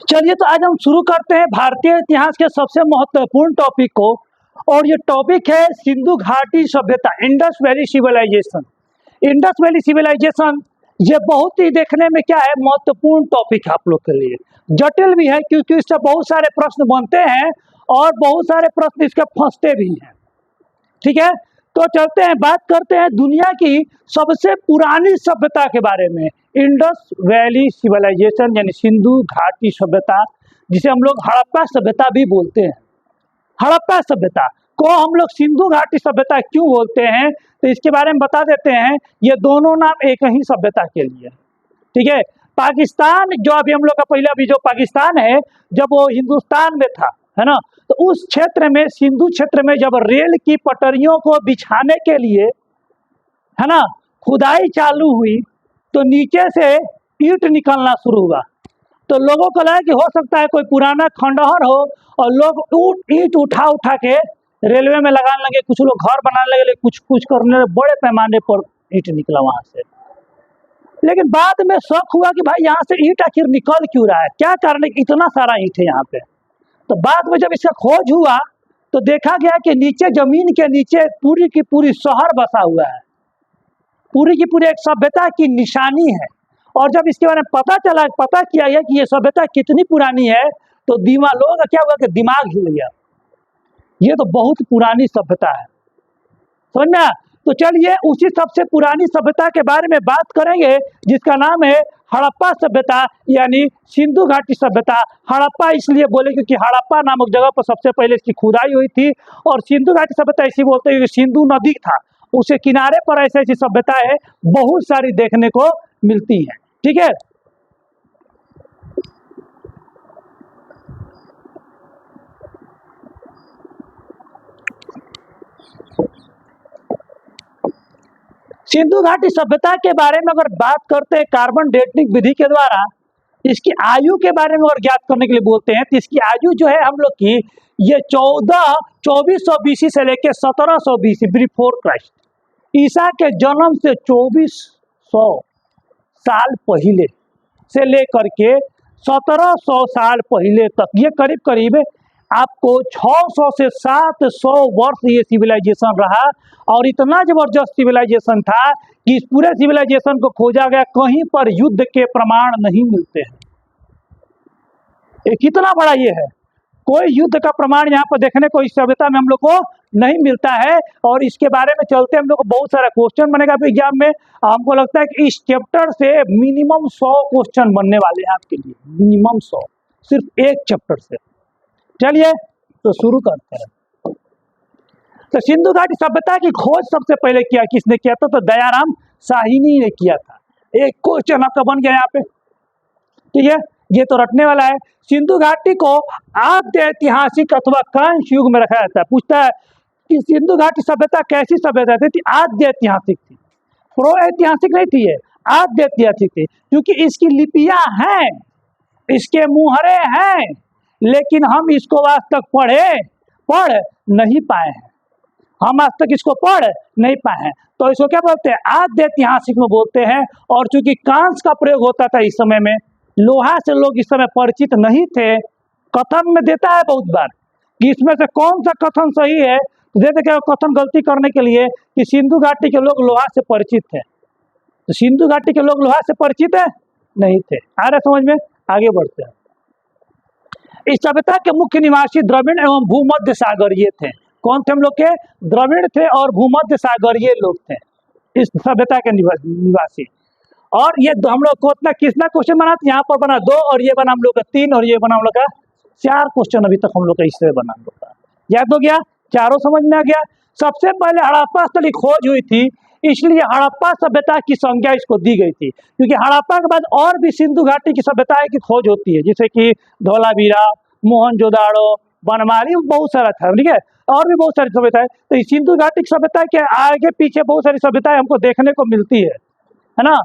चलिए तो आज हम शुरू करते हैं भारतीय इतिहास के सबसे महत्वपूर्ण टॉपिक को। और ये टॉपिक है सिंधु घाटी सभ्यता, Indus valley civilisation. Indus valley civilisation ये बहुत ही देखने में क्या है, महत्वपूर्ण टॉपिक है आप लोग के लिए। जटिल भी है क्योंकि इससे बहुत सारे प्रश्न बनते हैं और बहुत सारे प्रश्न इसके फंसते भी हैं। ठीक है, तो चलते हैं, बात करते हैं दुनिया की सबसे पुरानी सभ्यता के बारे में। इंडस वैली सिविलाइजेशन यानी सिंधु घाटी सभ्यता, जिसे हम लोग हड़प्पा सभ्यता भी बोलते हैं। हड़प्पा सभ्यता को हम लोग सिंधु घाटी सभ्यता क्यों बोलते हैं, तो इसके बारे में बता देते हैं। ये दोनों नाम एक ही सभ्यता के लिए। ठीक है, पाकिस्तान जो अभी हम लोग का पहले अभी जो पाकिस्तान है, जब वो हिंदुस्तान में था, है ना, तो उस क्षेत्र में, सिंधु क्षेत्र में जब रेल की पटरियों को बिछाने के लिए, है ना, खुदाई चालू हुई तो नीचे से ईंट निकलना शुरू हुआ। तो लोगों को लगा कि हो सकता है कोई पुराना खंडहर हो, और लोग ईंट उठा उठा के रेलवे में लगाने लगे, कुछ लोग घर बनाने लगे, कुछ कुछ करने लगे, बड़े पैमाने पर ईंट निकला वहां से। लेकिन बाद में शक हुआ कि भाई यहाँ से ईंट आखिर निकल क्यों रहा है, क्या कारण है इतना सारा ईंट है यहाँ पे। तो बाद में जब इसका खोज हुआ तो देखा गया कि नीचे, जमीन के नीचे पूरी की पूरी शहर बसा हुआ है, पूरी की पूरी एक सभ्यता की निशानी है। और जब इसके बारे में पता किया गया कि ये सभ्यता कितनी पुरानी है, तो लोगों का क्या हुआ कि दिमाग हिल गया, ये तो बहुत पुरानी सभ्यता है। समझ में आया? तो चलिए उसी सबसे पुरानी सभ्यता के बारे में बात करेंगे, जिसका नाम है हड़प्पा सभ्यता यानी सिंधु घाटी सभ्यता। हड़प्पा इसलिए बोले क्योंकि हड़प्पा नामक जगह पर सबसे पहले इसकी खुदाई हुई थी। और सिंधु घाटी सभ्यता इसी बोलते हैं क्योंकि सिंधु नदी था, उसके किनारे पर ऐसी ऐसी सभ्यताएं बहुत सारी देखने को मिलती हैं। ठीक है, सिंधु घाटी सभ्यता के बारे में अगर बात करते हैं कार्बन डेटिंग विधि के द्वारा, इसकी आयु के बारे में अगर ज्ञात करने के लिए बोलते हैं, तो इसकी आयु जो है हम लोग की, ये 2400 BC से लेकर 1700 BC बिफोर क्राइस्ट, ईसा के जन्म से 2400 साल पहले से लेकर के 1700 साल पहले तक, ये करीब करीब आपको 600 से 700 वर्ष ये सिविलाइजेशन रहा। और इतना जबरदस्त सिविलाइजेशन था कि इस पूरे सिविलाइजेशन को खोजा गया, कहीं पर युद्ध के प्रमाण नहीं मिलते हैं। ये कितना बड़ा ये है, कोई युद्ध का प्रमाण यहाँ पर देखने को इस सभ्यता में हम लोग को नहीं मिलता है। और इसके बारे में चलते हम लोग को बहुत सारा क्वेश्चन बनेगा एग्जाम में। हमको लगता है कि इस चैप्टर से मिनिमम 100 क्वेश्चन बनने वाले हैं आपके लिए, मिनिमम 100, सिर्फ एक चैप्टर से। चलिए तो शुरू करते हैं। तो सिंधु घाटी सभ्यता की खोज सबसे पहले किसने किया था, तो दयाराम साहनी ने किया था। एक क्वेश्चन आपका बन गया यहाँ पे, ठीक है, ये तो रटने वाला है। सिंधु घाटी को आद्य ऐतिहासिक अथवा कांस्य युग में रखा जाता है। पूछता है कि सिंधु घाटी सभ्यता कैसी सभ्यता थी? आद्य ऐतिहासिक थी, प्रो ऐतिहासिक नहीं थी, आद्य ऐतिहासिक थी, क्योंकि इसकी लिपियां हैं, इसके मुहरे हैं, लेकिन हम इसको आज तक पढ़ नहीं पाए हैं, हम आज तक इसको पढ़ नहीं पाए हैं। तो इसको क्या बोलते हैं? आद्य ऐतिहासिक में बोलते हैं। और चूंकि कांस्य का प्रयोग होता था इस समय में, लोहा से लोग इस समय परिचित नहीं थे। कथन में देता है बहुत बार कि इसमें से कौन सा कथन सही है, देते क्या कथन गलती करने के लिए कि सिंधु घाटी के लोग लोहा से परिचित थे। तो सिंधु घाटी के लोग लोहा से परिचित है नहीं थे। आ रहा समझ में? आगे बढ़ते हैं। इस सभ्यता के मुख्य निवासी द्रविड़ एवं भूमध्य सागरीय थे। कौन थे हम लोग के? द्रविड़ थे और भूमध्य सागरीय लोग थे इस सभ्यता के निवासी। और ये हम लोग को कितना क्वेश्चन बना, यहाँ पर बना 2 और ये बना हम लोग का 3 और ये बना हम लोग का 4 क्वेश्चन अभी तक हम लोग का इससे बना हम लोग का। याद हो गया? चारों समझ में आ गया। सबसे पहले हड़प्पा स्थल की खोज हुई थी, इसलिए हड़प्पा सभ्यता की संज्ञा इसको दी गई थी। क्योंकि हड़प्पा के बाद और भी सिंधु घाटी की सभ्यताएं की खोज होती है, जैसे कि धोलावीरा, मोहनजोदाड़ो, बनमाली, बहुत सारा था। ठीक है, और भी बहुत सारी सभ्यताएं। तो इस सिंधु घाटी की सभ्यता के आगे पीछे बहुत सारी सभ्यताएं हमको देखने को मिलती है ना।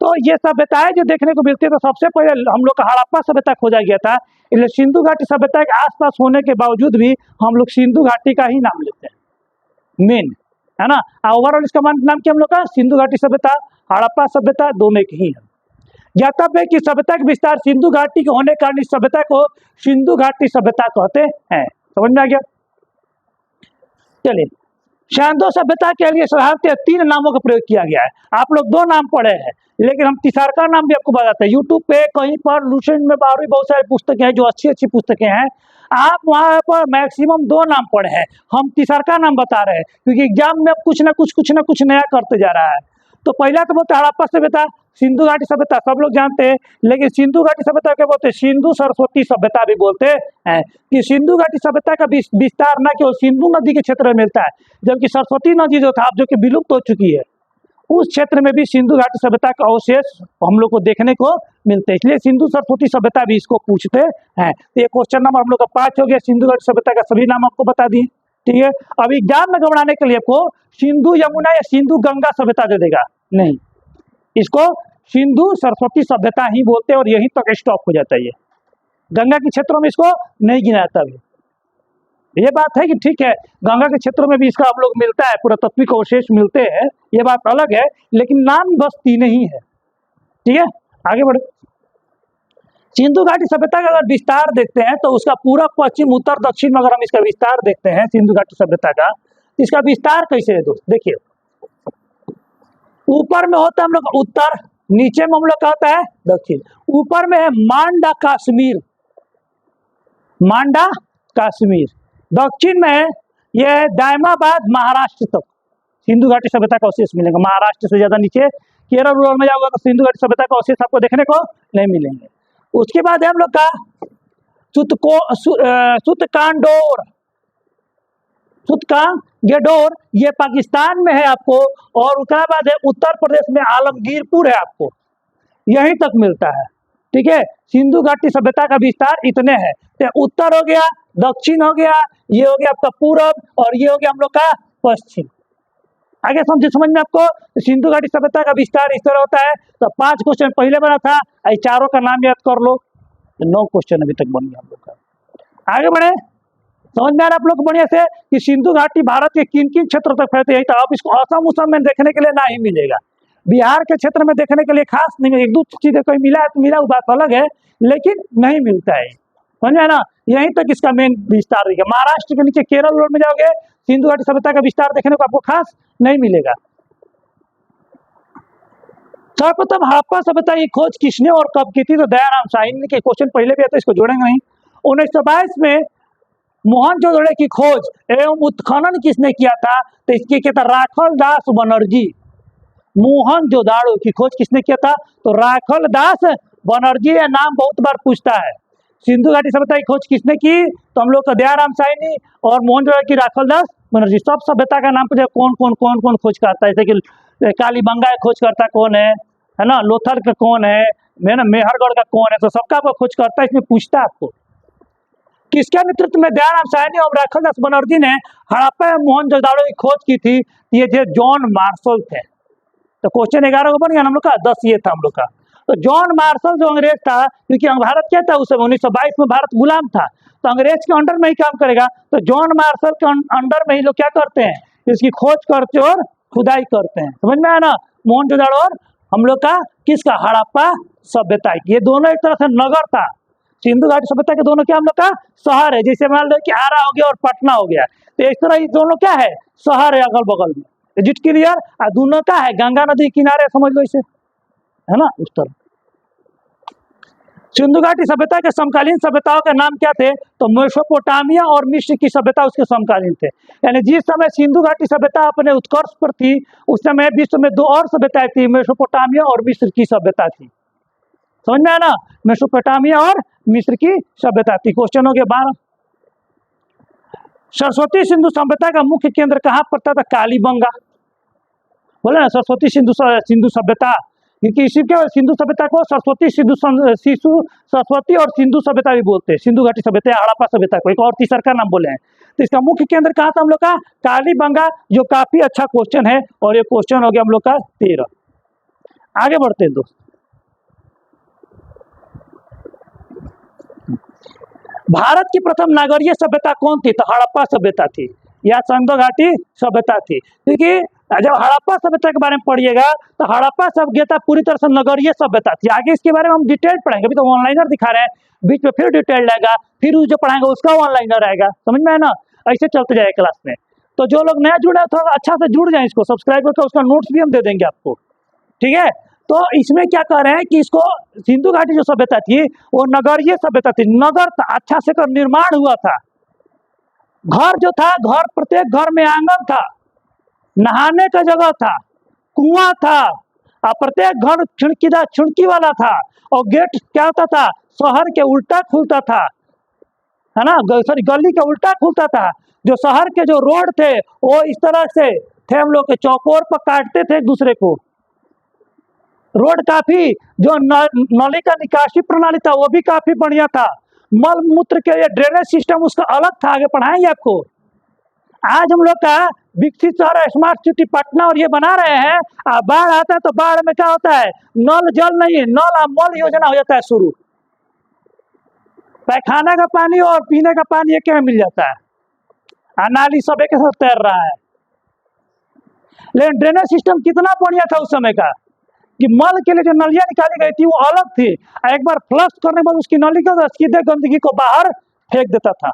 तो ये सभ्यताएं जो देखने को मिलती है, तो सबसे पहले हम लोग का हड़प्पा सभ्यता खोजा गया था। इसलिए सिंधु घाटी सभ्यता के आसपास होने के बावजूद भी हम लोग सिंधु घाटी का ही नाम लेते हैं मेन, है ना। ओवरऑल इसका नाम क्या हम लोग का? सिंधु घाटी सभ्यता, हड़प्पा सभ्यता, दोनों एक ही है। ज्ञातव्य है कि सभ्यता का विस्तार सिंधु घाटी के होने के कारण इस सभ्यता को सिंधु घाटी सभ्यता कहते हैं। समझ में आ गया? चलिए, सिंधु सभ्यता के लिए साधारणतः 3 नामों का प्रयोग किया गया है। आप लोग 2 नाम पढ़े हैं, लेकिन हम तीसरा नाम भी आपको बताते हैं। यूट्यूब पे कहीं पर लुसेंट में और भी बहुत सारी पुस्तकें हैं जो अच्छी पुस्तकें हैं, आप वहाँ पर मैक्सिमम 2 नाम पढ़े हैं। हम तीसरा नाम बता रहे हैं क्योंकि एग्जाम में कुछ ना कुछ नया करते जा रहा है। तो पहला तो बोलते हड़प्पा सभ्यता, सिंधु घाटी सभ्यता सब लोग जानते हैं, लेकिन सिंधु घाटी सभ्यता क्या बोलते हैं? सिंधु सरस्वती सभ्यता भी बोलते हैं कि सिंधु घाटी सभ्यता का विस्तार न केवल सिंधु नदी के क्षेत्र में मिलता है, जबकि सरस्वती नदी जो था जो कि विलुप्त हो चुकी है, उस क्षेत्र में भी सिंधु घाटी सभ्यता का अवशेष हम लोग को देखने को मिलते हैं। इसलिए सिंधु सरस्वती सभ्यता भी इसको पूछते हैं। तो ये क्वेश्चन नंबर हम लोग का 5 हो गया। सिंधु घाटी सभ्यता का सभी नाम आपको बता दिए, ठीक है। अब एग्जाम में घबराने के लिए आपको सिंधु यमुना या सिंधु गंगा सभ्यता दे देगा, नहीं, इसको सिंधु सरस्वती सभ्यता ही बोलते हैं और यहीं तक स्टॉप हो जाता है। ये गंगा के क्षेत्रों में इसको नहीं गिना जाता भी। ये बात है कि ठीक है, गंगा के क्षेत्रों में भी इसका हम लोग मिलता है, पुरातत्विक अवशेष मिलते हैं, ये बात अलग है, लेकिन नाम बस 3 ही है, ठीक है। आगे बढ़े। सिंधु घाटी सभ्यता का अगर विस्तार देखते हैं तो उसका पूरा पश्चिम उत्तर दक्षिण में अगर हम इसका विस्तार देखते हैं सिंधु घाटी सभ्यता का, तो इसका विस्तार कैसे है दोस्त? देखिए, ऊपर में होता है हम लोग उत्तर, नीचे में हम लोग का होता है दक्षिण। ऊपर में है मांडा कश्मीर, मांडा कश्मीर। दक्षिण में यह है दायमाबाद महाराष्ट्र तक सिंधु घाटी सभ्यता का अवशेष मिलेगा। महाराष्ट्र से ज्यादा नीचे केरल में जाओगे तो सिंधु घाटी सभ्यता का अवशेष आपको देखने को नहीं मिलेंगे। उसके बाद है हम लोग का सुतकांडोर, सुतकांगेडोर, ये पाकिस्तान में है आपको। और उसके बाद है उत्तर प्रदेश में आलमगीरपुर है, आपको यहीं तक मिलता है, ठीक है। सिंधु घाटी सभ्यता का विस्तार इतने हैं, तो उत्तर हो गया, दक्षिण हो गया, ये हो गया आपका पूरब, और ये हो गया हम लोग का पश्चिम। आगे समझ में आपको सिंधु घाटी सभ्यता का विस्तार इस तरह होता है। तो 5 क्वेश्चन पहले बना था, चारों का नाम याद कर लो, 9 क्वेश्चन अभी तक बन गया हम लोग का। आगे बढ़े। समझ में आ रहा आप लोग बढ़िया से कि सिंधु घाटी भारत के किन किन क्षेत्रों तक फैलती है। तो आप इसको असम उसम में देखने के लिए ना ही मिलेगा, बिहार के क्षेत्र में देखने के लिए खास नहीं मिलेगा। 1-2 चीजें कोई मिला है तो मिला, वो बात अलग है, लेकिन नहीं मिलता है, समझ में ना। यहीं तक इसका मेन विस्तार रहेगा। महाराष्ट्र के नीचे केरल रोड में जाओगे, सिंधु घाटी सभ्यता का विस्तार देखने को आपको खास नहीं मिलेगा। सर्वप्रथम हड़प्पा सभ्यता की खोज किसने और कब की थी? तो दयाराम साहनी के क्वेश्चन पहले भी आता है, इसको जोड़ेंगे नहीं। 1922 में मोहनजोदड़ो की खोज एवं उत्खनन किसने किया था? तो इसके क्या था? राखल दास बनर्जी। मोहनजोदड़ो की खोज किसने किया था? तो राखल दास बनर्जी। यह नाम बहुत बार पूछता है। सिंधु घाटी सभ्यता की खोज किसने की? तो हम लोग का दयाराम साहनी और मोहनजोदड़ो की राखल दास बनर्जी। सब सभ्यता का नाम पूछा, कौन कौन खोज करता है, जैसे कि कालीबंगा खोज करता कौन है ना, लोथल का कौन है ना, मेहरगढ़ का कौन है, तो सबका आपको खोज करता है। इसमें पूछता है आपको किसके नेतृत्व में दयाराम साहनी और राखल दास बनर्जी ने हड़प्पा एवं मोहनजोदड़ो की खोज की थी? ये जो जॉन मार्शल थे। तो क्वेश्चन 11 को बन गया हम लोग का, 10 ये था हम लोग का। तो जॉन मार्शल जो अंग्रेज था, क्योंकि भारत क्या था उस समय 1922 में भारत गुलाम था, तो अंग्रेज के अंडर में ही काम करेगा। तो जॉन मार्शल के अंडर में ही लोग क्या करते हैं, इसकी खोज करते और खुदाई करते हैं। समझ में आया ना। मोहनजोदड़ो और हम लोग का किसका? हड़प्पा सभ्यता। ये दोनों एक तरह से नगर था। सिंधु घाटी सभ्यता के दोनों क्या हम लोग का शहर है। जैसे मान लो कि आरा हो गया और पटना हो गया, तो इस तरह ये दोनों क्या है? शहर है अगल बगल में। Is it clear? और दोनों का है गंगा नदी किनारे, समझ लो इसे, है ना, उस तरह। सिंधु घाटी सभ्यता के समकालीन सभ्यताओं के नाम क्या थे? तो मेसोपोटामिया और मिस्र की सभ्यता उसके समकालीन थे। यानी जिस समय सिंधु घाटी सभ्यता अपने उत्कर्ष पर थी, उस समय विश्व में 2 और सभ्यताएं थी, मेसोपोटामिया और मिस्र की सभ्यता थी। समझ में आया ना। मेसोपोटामिया और मिस्र की सभ्यता थी। क्वेश्चन हो गया 12। सरस्वती सिंधु सभ्यता का मुख्य केंद्र कहाँ पड़ता था? कालीबंगा। बोले ना सरस्वती सिंधु सभ्यता, क्योंकि इसी के सिंधु सभ्यता को सरस्वती सरस्वती और सिंधु सभ्यता भी बोलते हैं। सिंधु घाटी सभ्यता, हड़प्पा सभ्यता को एक और तीसरा का नाम बोले हैं। तो इसका मुख्य केंद्र कहाँ था हम लोग का? कालीबंगा, जो काफी अच्छा क्वेश्चन है। और ये क्वेश्चन हो गया हम लोग का 13। आगे बढ़ते हैं दोस्त। भारत की प्रथम नागरीय सभ्यता कौन थी? तो हड़प्पा सभ्यता थी या सिंधु घाटी सभ्यता थी। क्योंकि जब हड़प्पा सभ्यता के बारे में पढ़िएगा तो हड़प्पा सभ्यता पूरी तरह से नगरीय सभ्यता थी। आगे इसके बारे में हम डिटेल पढ़ेंगे, अभी तो ऑनलाइनर दिखा रहे हैं, बीच में फिर डिटेल रहेगा, फिर जो पढ़ाएंगे उसका ऑनलाइनर रहेगा, समझ में है ना। ऐसे चलते जाए क्लास में। तो जो लोग नया जुड़े थोड़ा अच्छा से जुड़ जाए, इसको सब्सक्राइब करके उसका नोट्स भी हम दे देंगे आपको, ठीक है। तो इसमें क्या कर रहे हैं कि इसको सिंधु घाटी जो सभ्यता थी वो नगरीय सभ्यता थी। नगर था, अच्छा से कर निर्माण हुआ था। घर जो था, घर प्रत्येक घर में आंगन था, नहाने का जगह था, कुआं था, और प्रत्येक घर खिड़की वाला था, और गेट क्या होता था, शहर के उल्टा खुलता था, है ना, सॉरी गली के उल्टा खुलता था। जो शहर के जो रोड थे वो इस तरह से थे, हम लोग के चौकोर पर काटते थे एक दूसरे को। रोड काफी, जो नली का निकासी प्रणाली था वो भी काफी बढ़िया था। मल मूत्र के लिए ड्रेनेज सिस्टम उसका अलग था, आगे पढ़ाएंगे आपको। आज हम लोग का विकसित शहर स्मार्ट सिटी पटना और ये बना रहे हैं, बाढ़ आता है तो बाढ़ में क्या होता है, नल जल नहीं, नल मल योजना हो जाता है शुरू। पैखाना का पानी और पीने का पानी एक में मिल जाता है, नाली सब एक साथ तैर रहा है। लेकिन ड्रेनेज सिस्टम कितना बढ़िया था उस समय का कि मल के लिए जो नलियां निकाली गई थी वो अलग थी, एक बार फ्लश करने के बाद उसकी नली का सीधे गंदगी को बाहर फेंक देता था।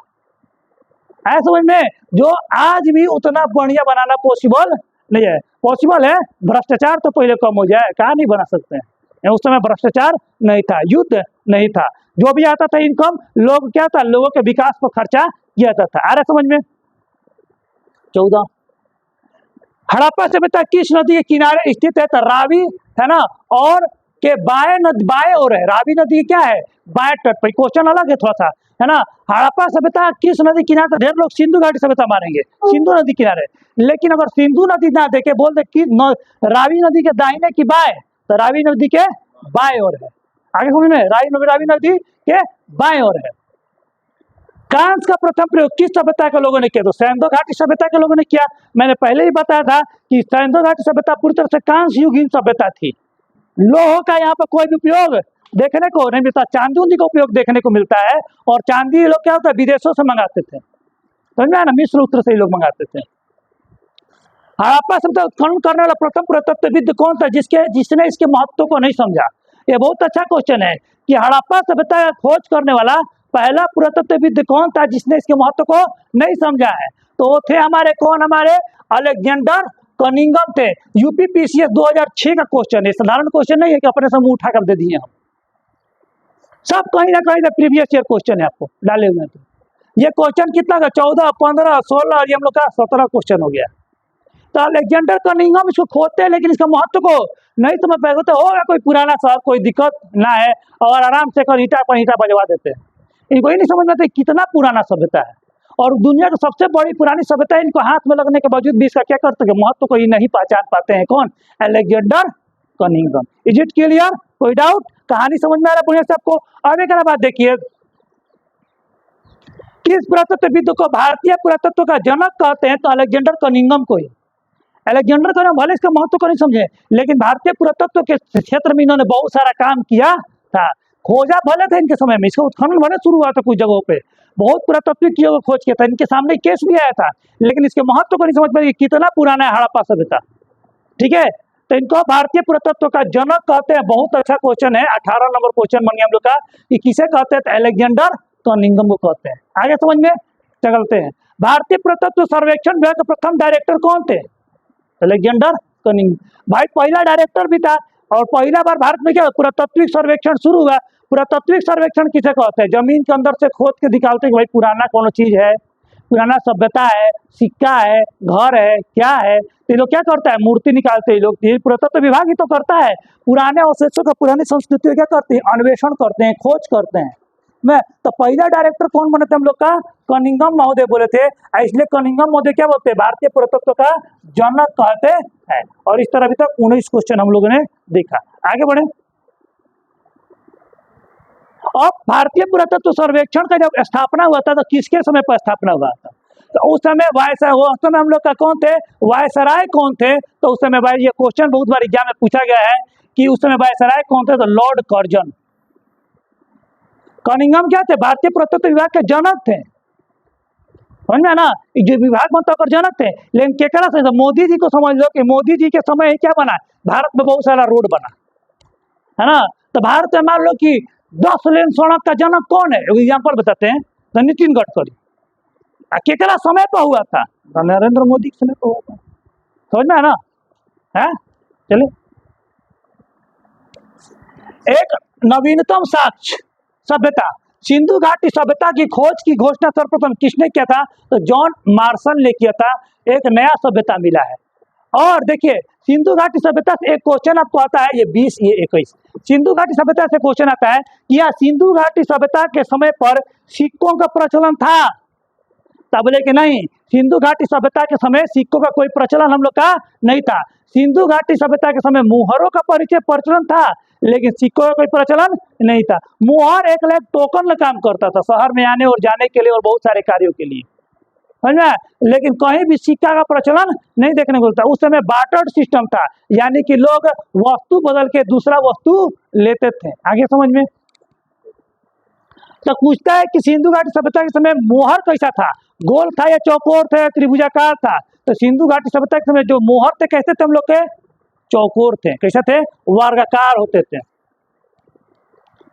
ऐसा समझ में, जो आज भी उतना बढ़िया बनाना पॉसिबल नहीं है। पॉसिबल है, भ्रष्टाचार तो पहले कम हो जाए, कहाँ नहीं बना सकते हैं। उस समय भ्रष्टाचार नहीं था, युद्ध नहीं था, जो भी आता था इनकम लोग क्या था, लोगों के विकास पर खर्चा किया जाता था। आ रहा समझ में। 14 हड़प्पा सभ्यता किस नदी के किनारे स्थित है, तो रावी है ना, और के बाएं ओर है। रावी नदी क्या है, बाएं तट पर। क्वेश्चन अलग है थोड़ा सा, है ना। हड़प्पा सभ्यता किस नदी किनारे, तो ढेर लोग सिंधु घाटी सभ्यता मानेंगे, सिंधु नदी किनारे। लेकिन अगर सिंधु नदी ना देखे, बोल दे कि रावी नदी के दाहिने की बाएं, तो रावी नदी के बाएं ओर है। आगे समझ में, रावी नदी के बाएं ओर है। कांस का प्रथम प्रयोग किस सभ्यता के लोगों ने किया, तो सिंधु घाटी सभ्यता के लोगों ने किया। मैंने पहले ही बताया था कि सिंधु घाटी सभ्यता पूरी तरह से कांस युगीन सभ्यता थी। लोह का यहाँ पर कोई भी उपयोग देखने को नहीं मिलता, चांदी उंदी का उपयोग देखने को मिलता है, और चांदी लोग क्या होता है विदेशों से मंगाते थे, समझ में ना, मिस्र उत्तर से लोग मंगाते थे। हड़प्पा सभ्यता उत्खनन करने वाला प्रथम पुरातत्वविद कौन था, जिसने इसके महत्व को नहीं समझा। ये बहुत अच्छा क्वेश्चन है कि हड़प्पा सभ्यता का खोज करने वाला पहला पुरातत्वविद कौन था जिसने इसके महत्व को नहीं समझा है। तो वो थे हमारे कौन, हमारे अलेक्जेंडर कनिंघम थे। यूपीपीसीएस 2006 का क्वेश्चन है, साधारण क्वेश्चन नहीं है कि अपने समूह उठाकर दे दिए हम, सब कहीं ना कहीं प्रीवियस ईयर क्वेश्चन है आपको डाले हुए। तो ये क्वेश्चन कितना का, 14, 15, 16 और ये हम लोग का 17 क्वेश्चन हो गया। तो अलेक्जेंडर कनिंघम इसको खोदते हैं, लेकिन इसका महत्व को नहीं समझ पाएगा। तो होगा कोई पुराना शहर, कोई दिक्कत ना है, और आराम से कर ईंटा पर ईंटा बजवा देते हैं। इनको ही नहीं समझ में आता कितना पुराना सभ्यता है, और दुनिया की सबसे बड़ी पुरानी सभ्यता है। इनको हाथ में लगने के बावजूद भी इसका क्या करते हैं, महत्व को ही नहीं पहचान पाते हैं। कौन, Alexander Cunningham. Is it clear, कोई डाउट, कहानी समझ में आ रहा है पुणे से आपको। अब एक बात देखिए, किस पुरातत्वविद को भारतीय पुरातत्व का जनक कहते हैं, तो अलेक्जेंडर कनिंघम को ही। अलेक्जेंडर कनिंघम भले इसका महत्व को नहीं समझे, लेकिन भारतीय पुरातत्व के क्षेत्र में इन्होंने बहुत सारा काम किया था। खोजा भले थे इनके समय में, इसका उत्खनन भले शुरू हुआ था कुछ जगहों पे, बहुत पुरातत्विक चीजों को खोज किया था, इनके सामने केस भी आया था, लेकिन इसके महत्व को नहीं समझ पाए कितना पुराना है हड़प्पा सभ्यता। ठीक है, तो इनको भारतीय पुरातत्व का जनक कहते हैं। बहुत अच्छा क्वेश्चन है, 18 नंबर क्वेश्चन बन गया हम लोग का, कि किसे कहते हैं, तो अलेक्जेंडर कनिंघम को कहते हैं। आगे समझ में चलते हैं। भारतीय पुरातत्व सर्वेक्षण विभाग के प्रथम डायरेक्टर कौन थे, अलेक्जेंडर कनिंघम। भाई पहला डायरेक्टर भी था, और पहला बार भारत में क्या पुरातत्विक सर्वेक्षण शुरू हुआ। पुरातत्विक सर्वेक्षण किसे कहते हैं, जमीन के अंदर से खोद के निकालते हैं कि भाई पुराना कौन चीज है, पुराना सभ्यता है, सिक्का है, घर है, क्या है। तो ये लोग क्या करता है, मूर्ति निकालते हैं लोग, ये पुरातत्व विभाग ही तो करता है। पुराने अवशेषों का, पुरानी संस्कृति क्या करते हैं, अन्वेषण करते हैं, खोज करते हैं। मैं तो पहला डायरेक्टर कौन बने थे हम लोग का, कनिंघम महोदय बोले थे, इसलिए कनिंघम महोदय क्या बोलते हैं, भारतीय पुरातत्व का जनक कहते हैं। और इस तरह अभी तक 19 क्वेश्चन हम लोगों ने देखा। आगे बढ़े। और भारतीय पुरातत्व सर्वेक्षण का जब स्थापना हुआ था, तो किसके समय पर स्थापना हुआ था, तो उस समय वायसराय, उस समय हम लोग का कौन थे, वायसराय कौन थे। तो उस समय भाई ये क्वेश्चन बहुत बार एग्जाम में पूछा गया है कि उस समय वायसराय कौन थे, तो लॉर्ड कर्जन। कनिंघम क्या थे, भारतीय पुरातत्व विभाग के जनक थे। समझ में है ना, जो विभाग मंत्री ओकर जनक थे, लेकिन केकरा से, मोदी जी को समझ लो कि मोदी जी के समय ही क्या बना, भारत में बहुत सारा रोड बना, है ना। तो भारत में मान लो कि 10 लेन सड़क का जनक कौन है, एग्जाम्पल बताते हैं, तो नितिन गडकरी। केकरा समय पर हुआ था, तो नरेंद्र मोदी के समय पर हुआ था, समझ में है ना, है। चलिए, एक नवीनतम साक्ष्य सभ्यता, सिंधु घाटी सभ्यता की खोज की घोषणा सर्वप्रथम किसने किया था, तो जॉन मार्शल ने किया था। एक नया सभ्यता मिला है। और देखिए, सिंधु घाटी सभ्यता से एक क्वेश्चन आपको आता है, ये 20 ये 21, सिंधु घाटी सभ्यता से क्वेश्चन आता है कि यह सिंधु घाटी सभ्यता के समय पर सिक्कों का प्रचलन था, तब बोले कि नहीं, सिंधु घाटी सभ्यता के समय सिक्कों का कोई प्रचलन हम लोग का नहीं था। सिंधु घाटी सभ्यता के समय मुहरों का प्रचलन था, लेकिन सिक्कों का कोई प्रचलन नहीं था। मुहर एक लाइक टोकन काम करता था शहर में आने और जाने के लिए और बहुत सारे कार्यों के लिए, समझ में, लेकिन कहीं भी सिक्का का प्रचलन नहीं देखने को मिलता। उस समय बार्टर सिस्टम था, यानी कि लोग वस्तु बदल के दूसरा वस्तु लेते थे। आगे समझ में, तो पूछता है कि सिंधु घाटी सभ्यता के समय मोहर कैसा था, गोल था या चौकोर था या त्रिभुजाकार था। तो सिंधु घाटी सभ्यता के समय जो मोहर थे कैसे थे हम लोग के, चौकोर थे। कैसे थे, वर्गाकार होते थे।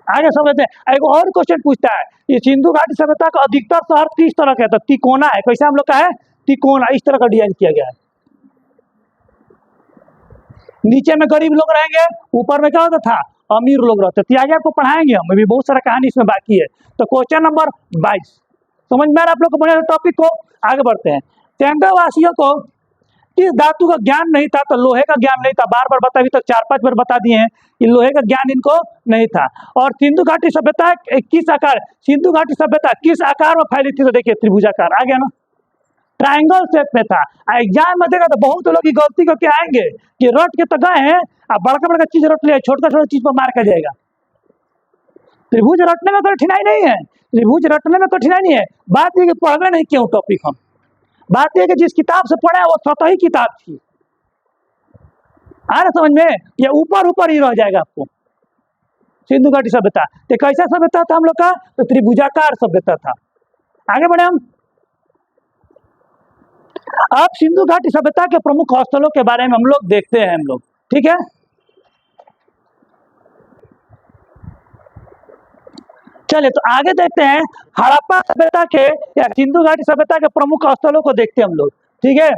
आगे समझते हैं, एक और क्वेश्चन पूछता है, ये सिंधु घाटी सभ्यता का अधिकतर शहर किस तरह का है, तो तिकोना है। कैसा हम लोग का है, तिकोना, इस तरह का डिजाइन किया गया है। नीचे में गरीब लोग रहेंगे, ऊपर में क्या होता था, अमीर लोग रहते थे। आगे आपको पढ़ाएंगे हम, अभी बहुत सारा कहानी इसमें बाकी है। तो क्वेश्चन नंबर 22 समझ में आ रहा है आप लोग को, बढ़िया टॉपिक को आगे बढ़ते हैं। टेंडर वासियों को किस धातु का ज्ञान नहीं था, तो लोहे का ज्ञान नहीं था। बार बार बता, अभी तक 4-5 बार बता दिए हैं कि लोहे का ज्ञान इनको नहीं था। और सिंधु घाटी सभ्यता किस आकार, सिंधु घाटी सभ्यता किस आकार में फैली थी, तो देखिए त्रिभुजाकार, आ गया ना, ट्रायंगल शेप में था। एग्जाम में देखा तो बहुत लोग की गलती करके आएंगे कि रट के तो गए हैं, अब बड़का बड़का चीज रट लिया, छोटा छोटा चीज पर मार कर जाएगा। त्रिभुज रटने में कठिनाई नहीं है, त्रिभुज रटने में कठिनाई नहीं है। बात यह कि पढ़वे नहीं क्यों टॉपिक हम, बात यह कि जिस किताब से पढ़े वो स्वतः ही किताब थी। आ रहा समझ में, ये ऊपर ऊपर ही रह जाएगा आपको। सिंधु घाटी सभ्यता तो कैसा सभ्यता था हम लोग का, तो त्रिभुजाकार सभ्यता था। आगे बढ़े हम, अब सिंधु घाटी सभ्यता के प्रमुख स्थलों के बारे में हम लोग देखते हैं हम लोग, ठीक है। चलिए तो आगे देखते हैं हड़प्पा सभ्यता के या सिंधु घाटी सभ्यता के प्रमुख स्थलों को देखते हैं हम लोग, ठीक है।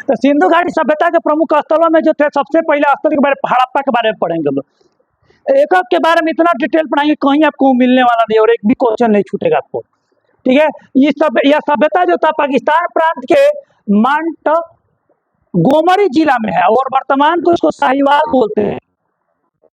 तो सिंधु घाटी सभ्यता के प्रमुख स्थलों में जो थे, सबसे पहले स्थल के बारे में हड़प्पा के बारे में पढ़ेंगे हम लोग। एक के बारे में इतना डिटेल पढ़ाएंगे कहीं आपको मिलने वाला नहीं और एक भी क्वेश्चन नहीं छूटेगा आपको, ठीक है। यह सभ्यता जो था पाकिस्तान प्रांत के मांट गोमरी जिला में है और वर्तमान को इसको साहिवाल बोलते हैं,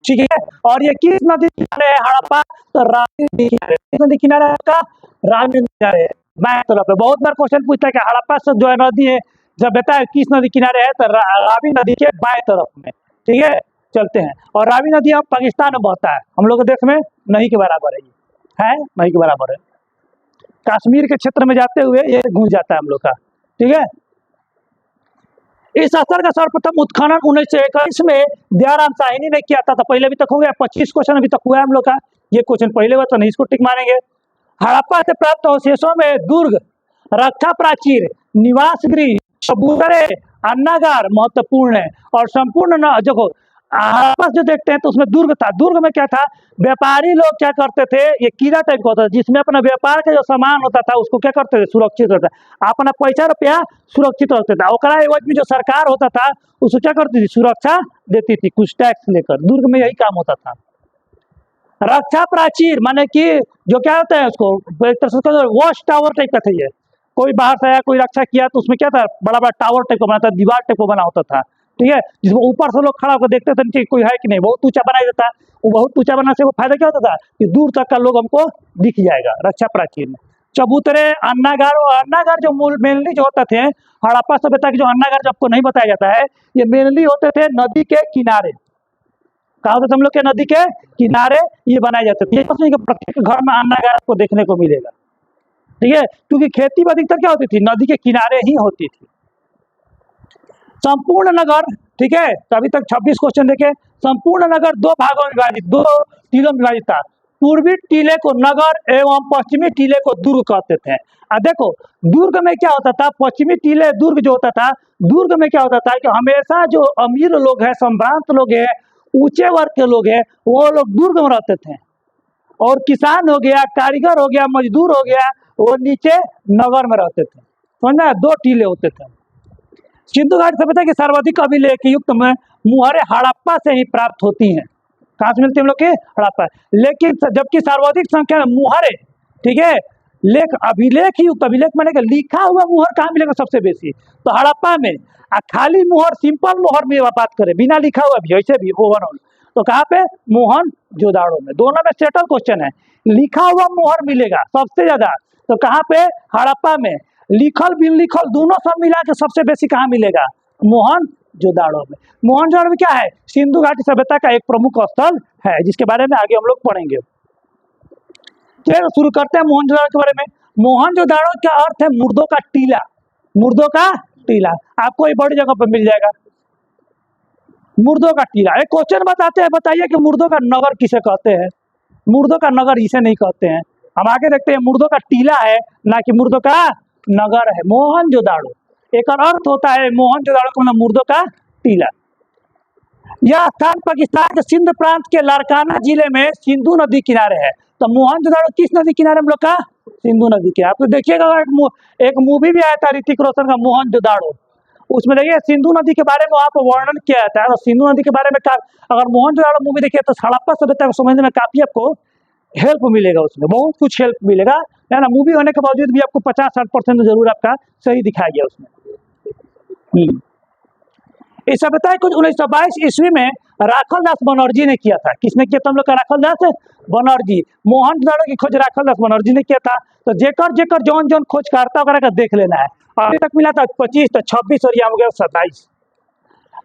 ठीक है। और ये किस नदी किनारे है हड़प्पा, तो रावी नदी किनारे। किस नदी किनारे है, रावी नदी किनारे बाएं तरफ है। बहुत बार क्वेश्चन पूछता है कि हड़प्पा से जो है नदी है सभ्यता है किस नदी किनारे है, तो रावी नदी के बाएं तरफ में, ठीक है। चलते हैं, और रावी नदी अब पाकिस्तान में बहता है, हम लोग के देश में नहीं के बराबर है नहीं के बराबर है। कश्मीर के क्षेत्र में जाते हुए ये घूम जाता है हम लोग का, ठीक है। इस स्थल का सर्वप्रथम उत्खनन 1921 में दयाराम साहनी ने किया था। तो पहले भी तक हो गया, 25 क्वेश्चन अभी तक हुआ है हम लोग का। ये क्वेश्चन पहले हुआ तो नहीं, इसको टिक मारेंगे। हड़प्पा से प्राप्त अवशेषों में दुर्ग, रक्षा प्राचीर, निवास गृह, चबूतरे, अन्नागार महत्वपूर्ण है। और संपूर्ण देखो हड़प्पा जो देखते हैं तो उसमें दुर्ग था। दुर्ग में क्या था, व्यापारी लोग क्या करते थे, ये किला टाइप का होता था जिसमें अपना व्यापार का जो सामान होता था उसको क्या करते थे, सुरक्षित रहता था। अपना पैसा रुपया सुरक्षित रखते थे। ओकरा एवज में जो सरकार होता था उसको क्या करती थी, सुरक्षा देती थी कुछ टैक्स लेकर। दुर्ग में यही काम होता था। रक्षा प्राचीर माने कि जो क्या होता है उसको वॉच टावर टाइप का था। ये कोई बाहर से आया, कोई रक्षा किया तो उसमें क्या था, बड़ा बड़ा टावर टाइप का बना था, दीवार टाइप का बना होता था, ठीक है। जिसमें ऊपर से लोग खड़ा होकर देखते थे कि कोई है कि नहीं। बहुत ऊंचा बनाया जाता है। वो बहुत ऊंचा बनाने से वो फायदा क्या होता था कि दूर तक का लोग हमको दिख जाएगा। रक्षा प्राचीर में चबूतरे, अन्नागार, और अन्नागार जो मूल मेनली जो होता थे हड़प्पा सभ्यता के जो अन्नागार जो आपको नहीं बताया जाता है, ये मेनली होते थे नदी के किनारे। कहा होता था हम लोग के नदी के किनारे ये बनाए जाते थे। प्रत्येक घर में अन्नागार को देखने को मिलेगा, ठीक है, क्योंकि खेती अधिकतर क्या होती थी, नदी के किनारे ही होती थी। संपूर्ण नगर, ठीक है, तो अभी तक 26 क्वेश्चन देखे। संपूर्ण नगर दो भागों में विभाजित, दो जिलों में विभाजित था। पूर्वी टीले को नगर एवं पश्चिमी टीले को दुर्ग कहते थे। अब देखो दुर्ग में क्या होता था, पश्चिमी टीले दुर्ग जो होता था, दुर्ग में क्या होता था कि हमेशा जो अमीर लोग हैं, संभ्रांत लोग हैं, ऊंचे वर्ग के लोग हैं, वो लोग दुर्ग में रहते थे, और किसान हो गया, कारीगर हो गया, मजदूर हो गया, वो नीचे नगर में रहते थे। समझना, दो टीले होते थे। सिंधु घाटी सभ्यता की सर्वाधिक अभिलेख युक्त में मुहरे हड़प्पा से ही प्राप्त होती हैं। कहाँ से मिलती है हम लोग के? हड़प्पा। लेकिन जबकि सर्वाधिक संख्या में मुहरे, ठीक है, लेख अभिलेख युक्त, अभिलेख माने कि लिखा हुआ मुहर कहाँ मिलेगा सबसे बेसी? तो हड़प्पा में। खाली मुहर, सिंपल मुहर में बात करें, बिना लिखा हुआ भी, ऐसे भी ओवरऑल, तो कहाँ पे? मोहनजोदाड़ो में। दोनों में सेटल क्वेश्चन है। लिखा हुआ मुहर मिलेगा सबसे ज्यादा, तो कहाँ पे? हड़प्पा में। लिखल बिन लिखल दोनों सब मिला के सबसे बेसी कहाँ मिलेगा? मोहनजोदाड़ो में। मोहनजोदाड़ो में क्या है? सिंधु घाटी सभ्यता का एक प्रमुख स्थल है, जिसके बारे में आगे हम लोग पढ़ेंगे। चलिए शुरू करते हैं मोहनजोदाड़ो के बारे में। मोहनजोदाड़ो का अर्थ है मुर्दों का टीला। मुर्दों का टीला आपको ये बड़ी जगह पर मिल जाएगा। मुर्दों का टीला, एक क्वेश्चन बताते हैं, बताइए कि मुर्दों का नगर किसे कहते हैं? मुर्दों का नगर इसे नहीं कहते हैं। हम आगे देखते हैं, मुर्दों का टीला है, ना कि मुर्दों का नगर है मोहनजोदाड़ो। एक अर्थ होता है मोहनजोदाड़ो का मतलब मुर्दों का टीला। यह स्थान पाकिस्तान के सिंध प्रांत के लारकाना जिले में सिंधु नदी किनारे है। तो मोहनजोदाड़ो किस नदी किनारे हम लोग का? सिंधु नदी के। आपको देखिएगा एक मूवी भी आया था ऋतिक रोशन का, मोहनजोदाड़ो, उसमें देखिए सिंधु नदी के बारे में वहाँ पर वर्णन किया जाता है। तो सिंधु नदी के बारे में अगर मोहनजोदाड़ो मूवी देखिए तो हड़प्पा सभ्यता को समझने में काफी आपको हेल्प मिलेगा, उसमें बहुत कुछ हेल्प मिलेगा, है ना। मूवी होने के बावजूद भी आपको 50-60% जरूर आपका सही दिखाया गया उसमें। इस सभ्यता कुछ 1922 ईस्वी में राखल दास बनर्जी ने किया था। किसने किया था हम लोग का? राखल दास बनर्जी। मोहनजोदाड़ो की खोज राखल दास बनर्जी ने किया था। तो जेकर जेकर जौन जौन खोज करता वगैरह का देख लेना है। अभी तक मिला था 25, तो 26 और यहाँ हो गया 27।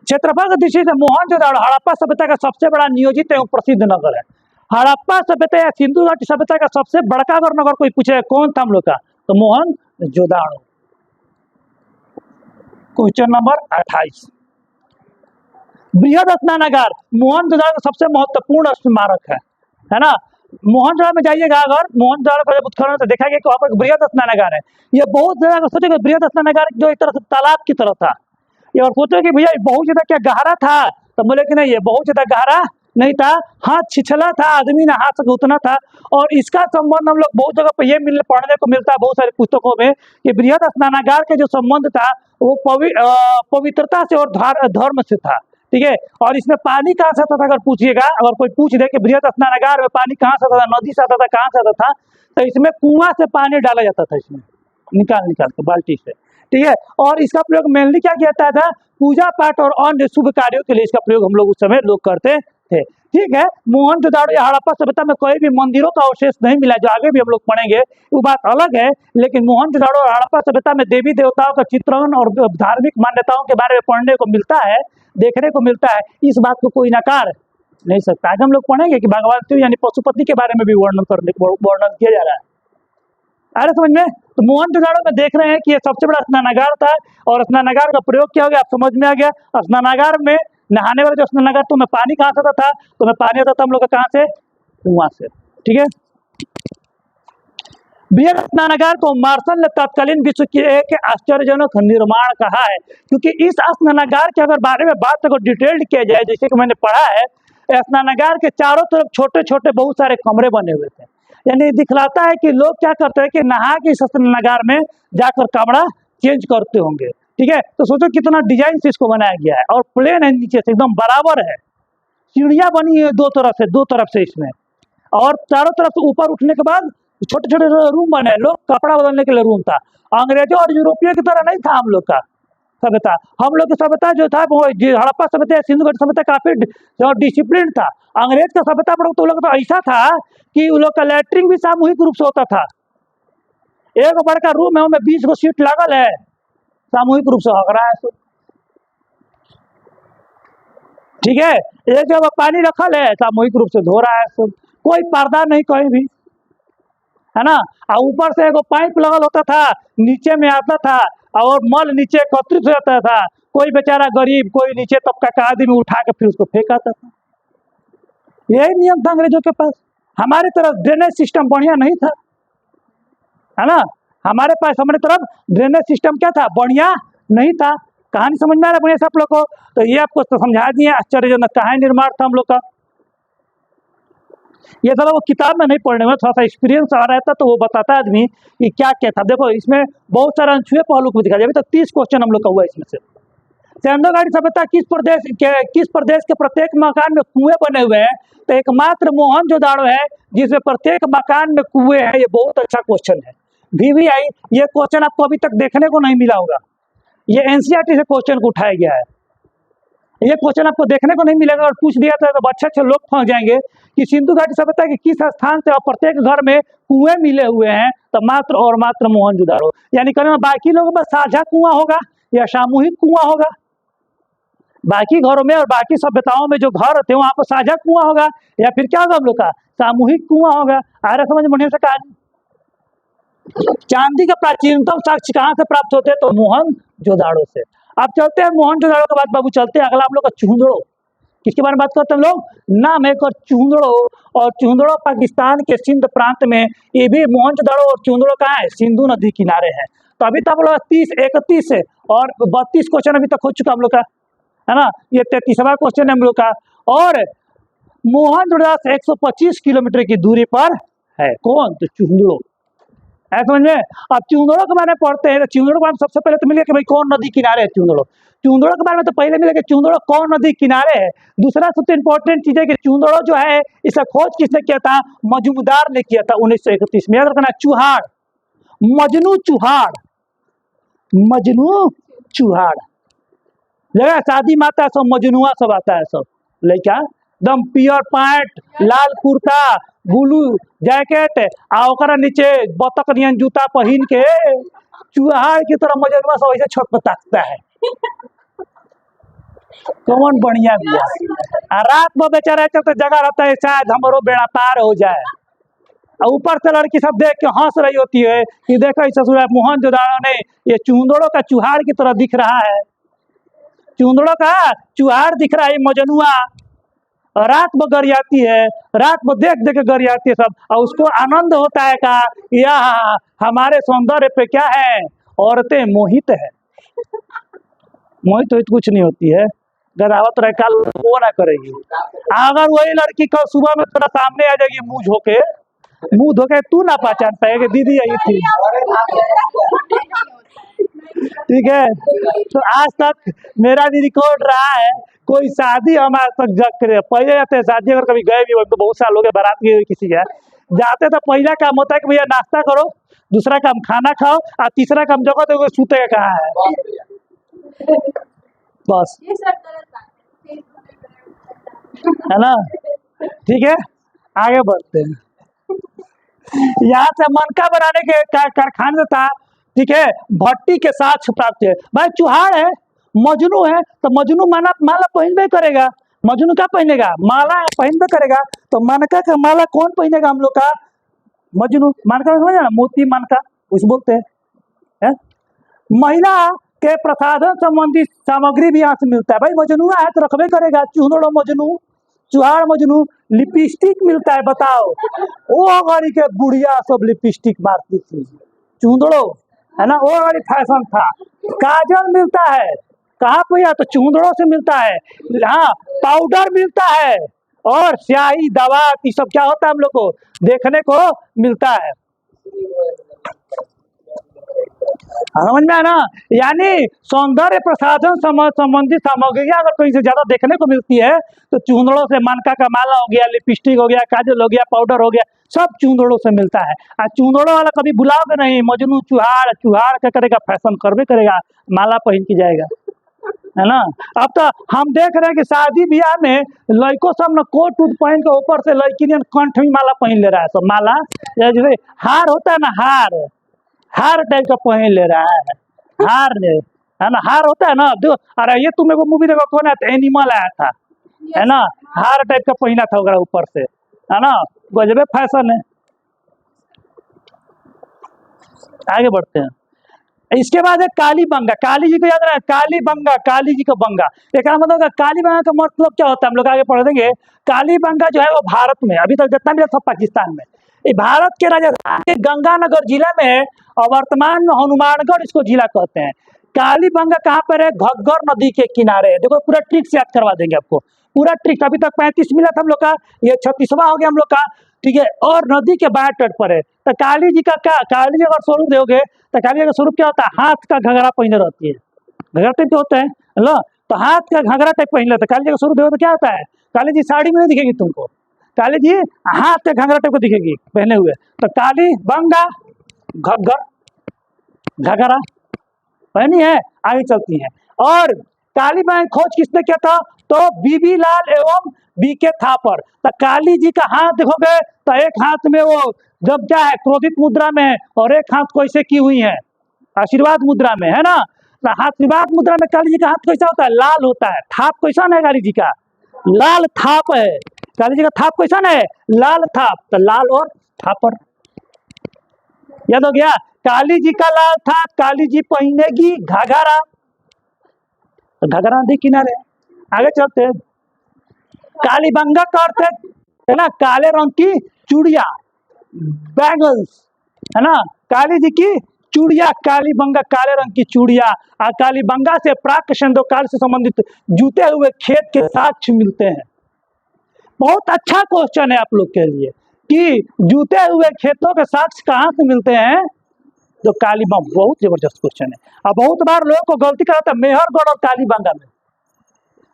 क्षेत्रफल की दृष्टि से मोहनजोदाड़ो हड़प्पा सभ्यता का सबसे बड़ा नियोजित एवं प्रसिद्ध नगर है। हड़प्पा सभ्यता या सिंधु घाटी सभ्यता का सबसे बड़का अगर नगर कोई पूछे कौन था हम लोग का, तो मोहनजोदाड़ो। क्वेश्चन नंबर 28, बृहद स्नानागार मोहनजोदाड़ो का सबसे महत्वपूर्ण स्मारक है ना। मोहनजोदाड़ो में जाइएगा, अगर मोहनजोदाड़ो का जब उत्खनन तो देखा गया कि वहाँ पर बृहद स्नानागार है। ये बहुत ज्यादा सोचेगा, बृहद स्नानागार जो एक तरह से तालाब की तरह था। ये और सोचे कि भैया बहुत ज्यादा क्या गहरा था, तो बोले कि नहीं, ये बहुत ज्यादा गहरा नहीं था, हाथ छिछला था, आदमी नहा सके उतना था। और इसका संबंध हम लोग बहुत जगह पर ये पढ़ने को मिलता है, बहुत सारे पुस्तकों में, कि बृहद स्नानागार के जो संबंध था वो पवित्रता से और धर्म से था, ठीक है। और इसमें पानी कहाँ से आता था, अगर पूछिएगा, अगर कोई पूछ दे कि बृहद स्नानागार में पानी कहाँ से आता था, नदी से आता था, कहाँ से आता था, तो इसमें कुआं से पानी डाला जाता था, इसमें निकाल के बाल्टी से, ठीक है। और इसका प्रयोग मेनली क्या किया जाता था? पूजा पाठ और अन्य शुभ कार्यों के लिए इसका प्रयोग हम लोग उस समय लोग करते थे, ठीक है। मोहनजोदाड़ो या हड़प्पा सभ्यता में कोई भी मंदिरों का अवशेष नहीं मिला, जो आगे भी हम लोग पढ़ेंगे, वो बात अलग है। लेकिन मोहनजोदाड़ो और हड़प्पा सभ्यता में देवी देवताओं का चित्रण और धार्मिक मान्यताओं के बारे में पढ़ने को मिलता है, देखने को मिलता है। इस बात को कोई नकार नहीं सकता। आज हम लोग पढ़ेंगे कि भगवान शिव यानी पशुपति के बारे में भी वर्णन किया जा रहा है। आ रहा समझ में? तो मोहनजोदाड़ो में देख रहे हैं कि ये सबसे बड़ा स्नानागार था, और स्नानागार का प्रयोग क्या हो गया, आप समझ में आ गया। स्नानागार में नहाने वाले जो स्नानागार, तो में पानी कहाँ से आता था? तो में पानी आता था हम लोग का कहाँ से? कुआं से, ठीक है। बृहद स्नानागार को मार्शल ने तत्कालीन विश्व के एक आश्चर्यजनक निर्माण कहा है, क्योंकि इस स्नानागार के अगर बारे में बात अगर डिटेल्ड किया जाए, जैसे कि मैंने पढ़ा है, स्नानागार के चारों तरफ छोटे छोटे बहुत सारे कमरे बने हुए थे। यानी दिखलाता है कि लोग क्या करते हैं कि नहा के इस स्नानागार में जाकर कमरा चेंज करते होंगे, ठीक है। तो सोचो कितना डिजाइन से इसको बनाया गया है, और प्लेन है, नीचे से एकदम बराबर है, सीढ़ियां बनी है दो तरफ से इसमें, और चारों तरफ से ऊपर उठने के बाद छोटे छोटे रूम बने, लोग कपड़ा बदलने के लिए रूम था। अंग्रेजों और यूरोपियों की तरह नहीं था हम लोग का सभ्यता। हम लोग की सभ्यता जो था वो हड़प्पा सभ्यता या सिंधु घाटी सभ्यता काफी डिसिप्लिन था। अंग्रेज का सभ्यता पर तो लोग तो ऐसा था कि उन लोग का लैट्रिन भी सामूहिक रूप से होता था। एक बड़का रूम है, उसमें 20 गो सीट लागल है, सामूहिक रूप से हग रहा है सब, ठीक है। एक जगह पानी रखल है, सामूहिक रूप से धो रहा है सब, कोई पर्दा नहीं कहीं भी, है ना। और ऊपर से एगो पाइप लगल होता था, नीचे में आता था, और मल नीचे एकत्रित हो जाता था। कोई बेचारा गरीब, कोई नीचे तबका का आदमी उठा के फिर उसको फेंकाता था। यही नियम था अंग्रेजों के पास। हमारी तरफ ड्रेनेज सिस्टम बढ़िया नहीं था, है ना। हमारे पास हमारी तरफ ड्रेनेज सिस्टम क्या था, बढ़िया नहीं था। कहानी समझ में आ रहा है बढ़िया से आप लोग को। तो ये आपको तो समझा दिए आश्चर्यजनक कहानी निर्माण था हम लोग का। ये थोड़ा वो किताब में नहीं पढ़ने में, थोड़ा सा एक्सपीरियंस आ रहता तो वो बताता आदमी कि क्या क्या था। देखो इसमें बहुत सारे अनछुए पहलू को दिखा जाए। अभी तक 30 क्वेश्चन हम लोग का हुआ इसमें से। सिंधु घाटी सभ्यता किस प्रदेश के प्रत्येक मकान में कुएं बने हुए हैं, तो एकमात्र मोहनजोदाड़ो है जिसमें प्रत्येक मकान में कुएं है। ये बहुत अच्छा क्वेश्चन है। VVI ये क्वेश्चन आपको अभी तक देखने को नहीं मिला होगा, ये NCERT से क्वेश्चन को उठाया गया है। ये क्वेश्चन आपको देखने को नहीं मिलेगा, और पूछ दिया था तो अच्छे अच्छे लोग फंस जाएंगे कि सिंधु घाटी सभ्यता के किस स्थान से प्रत्येक घर में कुएं मिले हुए हैं, तो मात्र और मात्र मोहनजोदाड़ो। यानी कहने में बाकी लोगों में साझा कुआं होगा या सामूहिक कुआं होगा। बाकी घरों में और बाकी सभ्यताओं में जो घर होते हैं वहां पर साझा कुआं होगा, या फिर क्या होगा हम लोग का सामूहिक कुआं होगा। आ रहा समझ बढ़िया से कहानी। चांदी का प्राचीनतम साक्ष्य कहाँ से प्राप्त होते हैं, तो मोहनजोदाड़ो से। अब चलते हैं मोहनजोदाड़ो के बाद बाबू, चलते हैं अगला हम लोग का चूंदड़ो। किसके बारे में बात करते हैं हम लोग, नाम है और चूंदड़ो। और चूंदड़ो पाकिस्तान के सिंध प्रांत में, ये भी मोहनजोदाड़ो और चूंदड़ो कहाँ है, सिंधु नदी किनारे है। तो अभी तक हम लोग 30, 31 और 32 क्वेश्चन अभी तक हो चुका हम लोग का, है ना। ये 33वां क्वेश्चन है हम लोग का। और मोहनजोदाड़ो से 125 किलोमीटर की दूरी पर है कौन, तो चूंदड़ो। ऐसा समझे। अब चूंदड़ो के बारे में पढ़ते हैं तो चूंदड़ो के बारे में सबसे पहले तो मिलेगा कि भाई कौन नदी किनारे है चूंदड़ो। चूंदड़ो के बारे में तो पहले मिलेगा चूंदड़ो कौन नदी किनारे है। दूसरा सबसे इंपॉर्टेंट चीज है कि चूंदड़ो जो है इसका खोज किसने किया था, मजूमदार ने किया था 1931 में। याद रखना, चुहाड़, मजनू चुहाड़, मजनू चुहाड़। जगह शादी में आता है सब मजनुआ सब आता है, सब लड़का एकदम पियर पैंट, लाल कुर्ता, ब्लू जैकेट, आ ओकरा नीचे बतक नियन जूता पहन के चुहाड़ की तरह मजनुआ सब ऐसे छटपटाता है। कौन बढ़िया बिया। रात में बेचारा चलते जगह रहता है शायद हमारो बेड़ा पार हो जाए। और ऊपर से लड़की सब देख के हंस रही होती है कि देखो इस ससुरा मोहनजोदाड़ो ने ये चूंदड़ो का चुहाड़ की तरह दिख रहा है। चूंदड़ो का चुहाड़ दिख रहा है मजनुआ, रात में गरियाती है, रात में देख देख के गरियाती है सब, और उसको आनंद होता है का यह हमारे सौंदर्य पे क्या है, औरतें मोहित है। मोहित तो कुछ नहीं होती है, गदावत रह कल वो ना करेगी। अगर वही लड़की कल सुबह में थोड़ा सामने आ जाएगी मुंह धोके तू ना पहचान पाएगी दीदी यही थी। ठीक है। तो आज तक मेरा भी रिकॉर्ड रहा है, कोई शादी हमारे तक जग करे पहले जाते हैं शादी, अगर कभी गए भी हो तो बहुत साल हो गए, बारात गए किसी का जाते तो पहला काम होता है कि भैया नाश्ता करो, दूसरा काम खाना खाओ, और तीसरा काम जगह तो सूते कहाँ है, बस, है ना। ठीक है, आगे बढ़ते हैं। यहाँ से मनका बनाने के कारखाने था, ठीक है, भट्टी के साथ प्राप्त है। भाई चुहाड़ है, मजनू है, तो मजनू माला पहनबे करेगा। मजनू क्या पहनेगा, माला पहनबे करेगा। तो मनका का माला कौन पहनेगा हम लोग का, मजनू। मनका समझा ना, मोती मनका उस बोलते हैं। महिला के प्रसाधन संबंधी सामग्री भी यहाँ से मिलता है। भाई मजनू है तो रखबे करेगा, चूंदड़ो मजनू, चुहाड़ मजनू। लिपस्टिक मिलता है, बताओ वो गाड़ी के बुढ़िया सब लिपस्टिक मारती थी, चूंदड़ो, है ना, वो गाड़ी फैशन था। काजल मिलता है कहाँ पे, तो चूंदड़ो से मिलता है। हाँ, पाउडर मिलता है, और स्याही दवा ये सब क्या होता है हम लोग को देखने को मिलता है। समझ में है ना। यानी सौंदर्य प्रसाधन संबंधित सामग्री अगर कहीं से ज्यादा देखने को मिलती है तो चूंदड़ों से। मनका का माला हो गया, लिपस्टिक हो गया, काजल हो गया, पाउडर हो गया, सब चूंदड़ों से मिलता है। और चूंदड़ों वाला कभी बुलाओगे नहीं, मजनू चुहाड़, चुहाड़ क्या करेगा, फैशन करबे करेगा, माला पहन के जाएगा, है ना। अब तो हम देख रहे हैं कि शादी ब्याह में लड़कों सब न कोट उट पहन के ऊपर से लड़की ने कंठ में माला पहन ले रहा है सब। माला जैसे हार होता है ना, हार टाइप का पहन ले रहा है, हार है ना, हार होता है ना। अरे ये तुम एगो मूवी देखो, कौन है, एनिमल आया था, है ना, हार टाइप का पहना था वगैरह ऊपर से, है ना, गजबे फैशन है। आगे बढ़ते हैं। इसके बाद है काली बंगा। काली जी को याद रखना, काली बंगा, काली जी का बंगा। एक मतलब काली बंगा का मतलब क्या होता है हम लोग आगे पढ़ देंगे। काली बंगा जो है वो भारत में, अभी तक जितना भी सब पाकिस्तान में, ये भारत के राजस्थान के गंगानगर जिला में है और वर्तमान में हनुमानगढ़ इसको जिला कहते हैं। काली बंगा कहाँ पर है? घग्गर नदी के किनारे है। देखो पूरा ट्रिक से याद करवा देंगे आपको, पूरा ट्रिक। अभी तक 35 मिला था हम लोग का, ये 36वां हो गया हम लोग का, ठीक है। और नदी के बाएं तट पर है। तो काली जी का क्या, काली जी अगर स्वरूप दोगे तो काली जी का स्वरूप क्या होता है? हाथ का घगरा पहने रहती है, घगरा टाइप होता है लो, तो हाथ का घगरा टाइप पहन लेते। काली जी का स्वरूप देखो तो क्या होता है? काली जी साड़ी में नहीं दिखेगी तुमको, काली जी हाथ के घगरा टाइप को दिखेगी पहने हुए। तो काली बंगा घग्गर घगरा पहनी है, आगे चलती है। और काली बाई खोज किसने किया था? तो बीबी लाल एवं बीके थापर। तो काली जी का हाथ देखोगे तो एक हाथ में वो जब क्या है क्रोधित मुद्रा में है, और एक हाथ को ऐसे की हुई है आशीर्वाद मुद्रा में, है ना। तो आशीर्वाद मुद्रा में काली जी का हाथ कैसा होता है? लाल होता है। थाप कैसा है काली जी का? लाल थाप है। काली जी का थाप कैसा है? लाल थाप। तो लाल और थापर याद हो गया। काली जी का लाल थाप, काली जी पहनेगी घाघरा, तो घाघरा नदी किनारे। आगे चलते हैं। काली बंगा का अर्थ है ना काले रंग की चूड़िया, बैंगल्स, है ना। काली जी की चूड़िया, काली बंगा काले रंग की चूड़िया। और काली बंगा से प्राक सिंधु काल से संबंधित जूते हुए खेत के साक्ष्य मिलते हैं। बहुत अच्छा क्वेश्चन है आप लोग के लिए कि जूते हुए खेतों के साक्ष्य कहाँ से मिलते हैं? जो काली बंगा, बहुत जबरदस्त क्वेश्चन है। और बहुत बार लोगों को गलती कराता है मेहरगढ़ और काली बंगा में,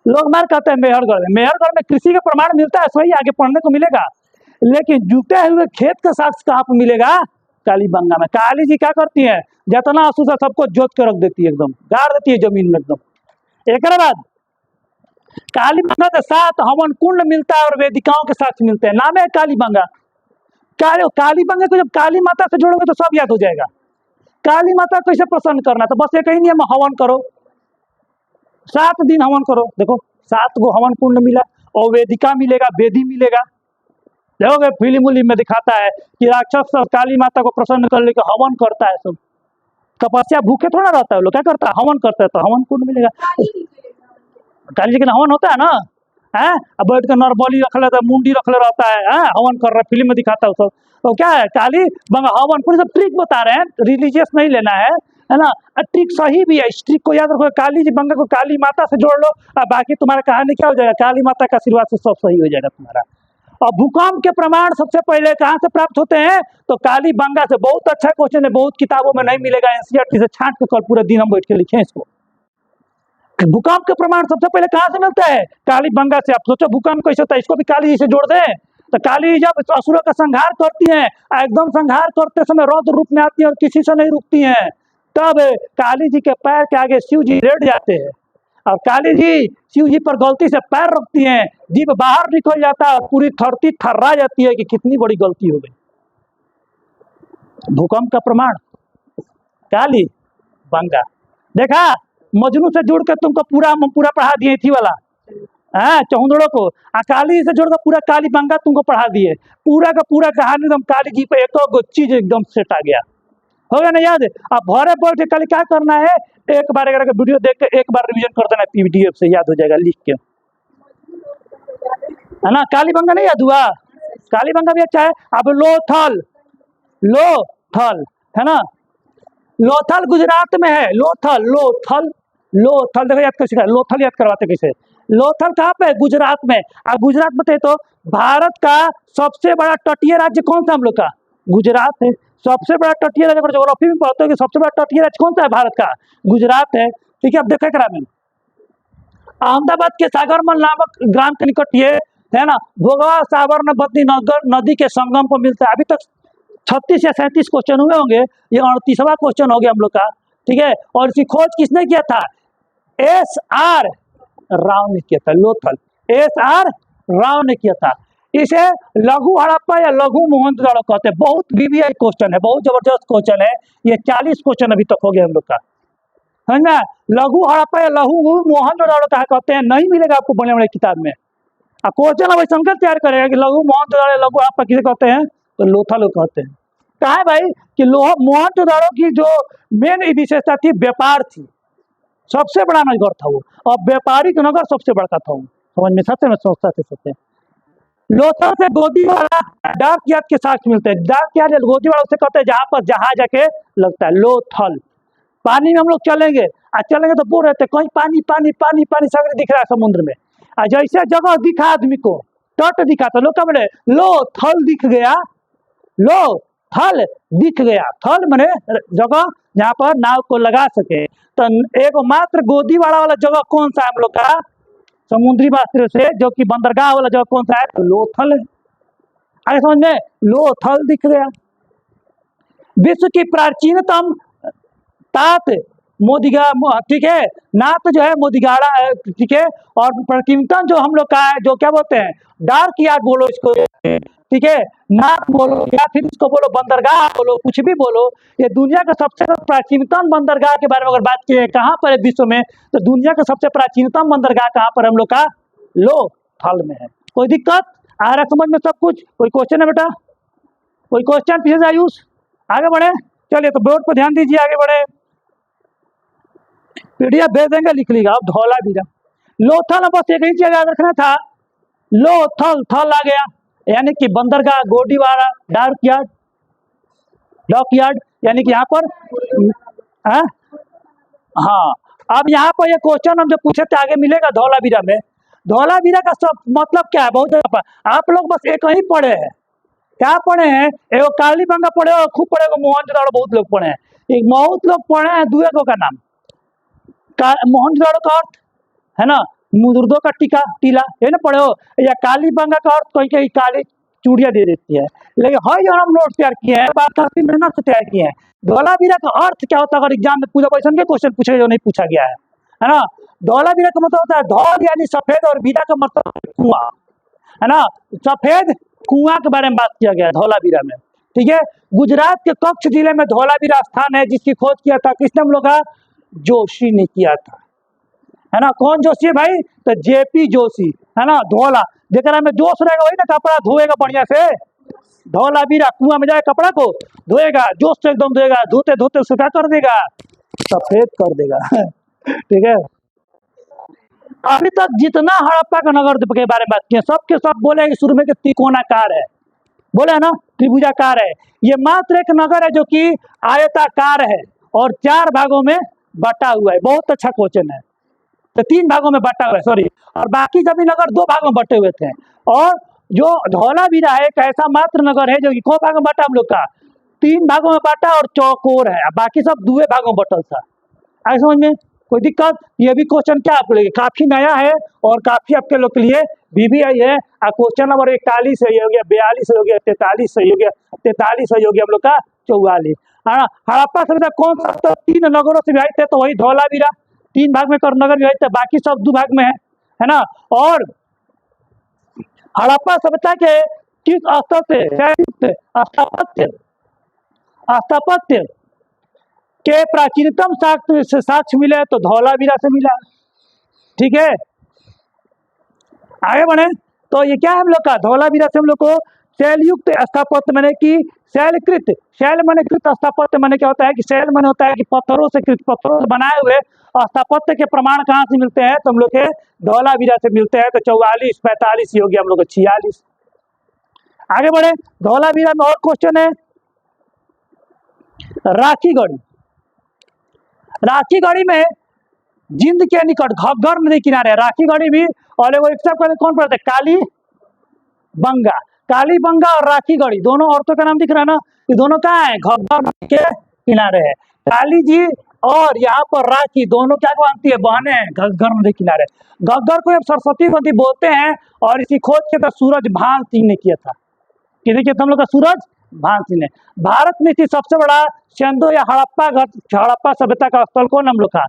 लोग मार कहते हैं मेहरगढ़ में। मेहरगढ़ में कृषि का प्रमाण मिलता है, सही आगे पढ़ने को मिलेगा, लेकिन जूते हुए खेत का साक्ष्य कहाँ पर मिलेगा? काली बंगा में। काली जी क्या करती है? जितना आंसू से सबको जोत के रख देती है, एकदम गाड़ देती है जमीन में एकदम। एक बाद काली बंगा के साथ हवन कुंड मिलता है और वेदिकाओं के साथ मिलते हैं। नाम है काली बंगा। काली बंगा को जब काली माता से जोड़ोगे तो सब याद हो जाएगा। काली माता को कैसे प्रसन्न करना? तो बस एक ही नियम, हवन करो, 7 दिन हवन करो। देखो 7 गो हवन कुंड मिला और वेदिका मिलेगा, वेदी मिलेगा। देखोगे फिल्म उलिम में दिखाता है कि राक्षस काली माता को प्रसन्न करने के हवन करता है, सब तपस्या भूखे थोड़ा रहता है, लोग क्या करता है? हवन करता है। तो हवन कुंड मिलेगा। काली जी का हवन होता है ना, है अब बैठ कर नरबली रख लेता है, मुंडी रख ले रहता है, हवन कर रहा है, फिल्म में दिखाता है सब। तो क्या है? काली बंगा हवन पूरी सब ट्रिक बता रहे हैं, रिलीजियस नहीं लेना है ना। ट्रिक सही भी है, इस ट्रिक को याद रखो। काली जी बंगा को काली माता से जोड़ लो और बाकी तुम्हारा कहानी क्या हो जाएगा? काली माता का आशीर्वाद से सब सही हो जाएगा तुम्हारा। और भूकंप के प्रमाण सबसे पहले कहाँ से प्राप्त होते हैं? तो काली बंगा से। बहुत अच्छा क्वेश्चन है, बहुत किताबों में नहीं मिलेगा, एनसीईआरटी से छांट के कल पूरे दिन हम बैठ के लिखे इसको। भूकंप के प्रमाण सबसे पहले कहाँ से मिलता है? काली बंगा से। आप सोचो भूकंप कैसे होता है, इसको भी काली जी से जोड़ दें। तो काली जब असुरों का संहार करती हैं, एकदम संहार करते समय रौद्र रूप में आती है और किसी से नहीं रुकती हैं, तब काली जी के पैर के आगे शिव जी लेट जाते हैं और काली जी शिव जी पर गलती से पैर रखती हैं, जीभ बाहर निकल जाता है और पूरी धरती थर्रा जाती है कि कितनी बड़ी गलती हो गई। भूकंप का प्रमाण काली बंगा। देखा, मजनू से जोड़ के तुमको पूरा पढ़ा दिए थी वाला, चौंदड़ों को। काली से जोड़कर पूरा काली बंगा तुमको पढ़ा दिए, पूरा का पूरा कहानी एकदम काली जी पे एक चीज एकदम सेट आ गया। हो गया ना याद? अब भरे बोल के कल क्या करना है, एक बार अगर वीडियो देख के एक बार रिवीजन कर देना, पीडीएफ से याद हो जाएगा लिख के, है ना। काली बंगा नहीं याद हुआ? काली बंगा भी अच्छा है। अब लोथल, लोथल है ना, लोथल गुजरात में है। लोथल लोथल लोथल देखो याद कैसे, लोथल याद करवाते कैसे। लोथल कहाँ पे है? गुजरात में। अब गुजरात में तो भारत का सबसे बड़ा तटीय राज्य कौन सा हम लोग का? गुजरात है। सबसे बड़ा तटीय राज्य, ज्योग्राफी में पढ़ते हो कि सबसे बड़ा तटीय राज्य कौन सा है भारत का? गुजरात है। ठीक है, अब देखा करा में अहमदाबाद के सागरमल नामक ग्राम के निकट ये है ना भोगवा साबरमती नदी के संगम पर मिलता है। अभी तक 36 या 37 क्वेश्चन हुए होंगे, ये 38वां क्वेश्चन हो गया हम लोग का। ठीक है, और इसकी खोज किसने किया था? SR राव ने किया था। लोथल SR राव ने किया था। इसे लघु हड़प्पा या लघु मोहनजोदड़ो कहते हैं। बहुत VVI क्वेश्चन है, बहुत जबरदस्त क्वेश्चन है ये। 40 क्वेश्चन अभी तक हो गया हम लोग का, है ना। लघु हड़प्पा या लघु मोहनजोदड़ो कहा कहते हैं, नहीं मिलेगा आपको बड़े बड़े किताब में। क्वेश्चन अब संकट तैयार करेगा कि लघु मोहनजोदड़ो लघु हड़प्पा किसे कहते हैं? तो लोथल कहते हैं। कहा है भाई कि लोहा मोहनजोदड़ो की जो मेन विशेषता थी व्यापार थी, सबसे बड़ा नगर था वो, और व्यापारिक नगर सबसे बड़का था वो, समझ में सबसे में सोचता थे सबसे। लोथल से गोदीवाड़ा डाक यार्ड के साथ मिलते हैं, डाक यार्ड गोदीवाड़ा उसे कहते हैं जहाँ पर जहाज जाके लगता है, लोथल। पानी में हम लोग चलेंगे, चलेंगे तो बोल रहे थे कहीं पानी पानी पानी पानी सगरे दिख रहा है समुद्र में, जैसे जगह दिखा आदमी को तट दिखा तो लोग क्या बोले, लो थल दिख गया, लो थल दिख गया, थल मने जगह जहाँ पर नाव को लगा सके। तो एक मात्र गोदीवाड़ा वाला जगह कौन सा है हम लोग का, समुद्री मात्र से जो कि बंदरगाह वाला जगह कौन सा है, तो लोथल है। आगे समझ में, लोथल दिख गया। विश्व की प्राचीनतम तात मोदिगा, ठीक है, नात जो है मोदिगाड़ा है, ठीक है, और प्राचीनतम जो हम लोग का है जो क्या बोलते हैं, डार्क यार्ड बोलो इसको, ठीक है, नात बोलो या फिर इसको बोलो बंदरगाह बोलो, कुछ भी बोलो, ये दुनिया का सबसे प्राचीनतम बंदरगाह के बारे में अगर बात की कहाँ पर है विश्व में, तो दुनिया का सबसे प्राचीनतम बंदरगाह कहाँ पर हम लोग का, लोथल में है। कोई दिक्कत आ रहा समझ में सब कुछ, कोई क्वेश्चन है बेटा, कोई क्वेश्चन पीछे से आयुष, आगे बढ़े, चलिए तो बोर्ड पर ध्यान दीजिए, आगे बढ़े, पीडीएफ भेज देंगे, लिख लीजिएगा अब, धौलावीरा लोथल, बस एक ही चीज याद रखना था, लोथल थल आ गया, यानी कि बंदरगाह, गोदीवाड़ा, डाक यार्ड, यानी कि यहाँ पर हाँ। अब यहाँ पर ये क्वेश्चन हम जो पूछे थे आगे मिलेगा धौलावीरा में, धौलावीरा का सब मतलब क्या है, बहुत आप लोग बस एक ही पढ़े हैं, क्या पढ़े हैं, एगो कालीबंगा पढ़े और खूब पढ़े, मोहनजोदड़ो बहुत लोग पढ़े हैं, एक बहुत लोग पढ़े हैं दुए को का नाम मोहनजोदड़ो का अर्थ है ना, मुर्दों का टीला ये ना पढ़े हो, या कालीबंगा का अर्थ कहीं कहीं काली चूड़िया दे देती है, लेकिन हर जो हम नोट तैयार किए हैं, बात काफी मेहनत से तैयार किए हैं। धौलावीरा का अर्थ क्या होता है, अगर एग्जाम में पूछा क्वेश्चन के क्वेश्चन पूछे जो नहीं पूछा गया है ना, धौलावीरा का मतलब होता है धौल यानी सफेद, और वीरा का मतलब कुआं, है ना, सफेद कुआं के बारे में बात किया गया है धौलावीरा में, ठीक है। गुजरात के कच्छ जिले में धौलावीरा स्थान है, जिसकी खोज किया था किसने, हम लोग का जोशी ने किया था, है ना। कौन जोशी है भाई, तो जेपी जोशी, है ना। धोला जेकरा में जोश रहेगा वही ना कपड़ा धोएगा बढ़िया से, धौलावीरा कुआं में जाए कपड़ा को धोएगा, जोश से एकदम धोएगा, धोते धोते उसे क्या कर देगा, सफेद कर देगा ठीक है। अभी तक जितना हड़प्पा का नगर के बारे में बात किया, सबके सब बोले शुरू में कि त्रिकोणाकार है, बोले है ना, त्रिभुजाकार है, ये मात्र एक नगर है जो कि आयताकार है और 4 भागों में बटा हुआ है। बहुत अच्छा क्वेश्चन है, तो 3 भागों में बटा हुआ है, सॉरी, और बाकी सभी नगर 2 भागों में बटे हुए थे। और जो धौलावीरा है एक ऐसा मात्र नगर है जो कि को भाग में बटा, हम लोग का 3 भागों में बटा और चौकोर है, बाकी सब 2 भागों में बटल था। आगे समझ में, कोई दिक्कत, ये भी क्वेश्चन क्या आपके लिए काफी नया है और काफी आपके लोग के लिए VVI है। क्वेश्चन नंबर 41 सही हो गया, 42 सही हो गया, 43 सही हो गया, 43 सही हो गया, हम लोग का 44, है ना। हड़प्पा सभ्यता कौन सा, तो 3 नगरों से विभाजित है, तो वही धौलावीरा 3 भाग में कर नगर विभाजित है, बाकी सब 2 भाग में है ना। और हड़प्पा सभ्यता के किस स्तर से स्थापत्य के प्राचीनतम साक्ष्य मिले, तो धौलावीरा से मिला, ठीक है। आगे बढ़े, तो ये क्या है हम लोग का, धौलावीरा से हम लोग को शैलयुक्त स्थापत्य माने कि शैलकृत, शैल माने कृत, स्थापत्य माने क्या होता है कि शैल माने होता है कि पत्थरों से कृत, पत्थरों से बनाए हुए, स्थापत्य के प्रमाण कहाँ से मिलते हैं, तो हम लोग के धौलावीरा से मिलते हैं। तो 44, 45 हो गया, हम लोग को 46। आगे बढ़े, धौलावीरा में और क्वेश्चन है, राखीगढ़ी, राखीगढ़ी में जिंद के निकट घग्गर नदी किनारे है राखीगढ़ी भी, और वो एक कौन पड़ता है, कालीबंगा, कालीबंगा और राखीगढ़ी दोनों औरतों का नाम दिख रहा है ना, ये दोनों कहाँ है, घग्गर नदी के किनारे है। काली जी और यहाँ पर राखी दोनों क्या मानती है, बहने हैं, घग्गर नदी किनारे। घग्गर को सरस्वती नदी बोलते हैं, और इसी खोज के तो सूरज भान सिंह ने किया था, किसी के हम लोग का सूरज भान सिंह ने। भारत में थी सबसे बड़ा सिंधु या हड़प्पा सभ्यता का स्थल कौन, हम लोग का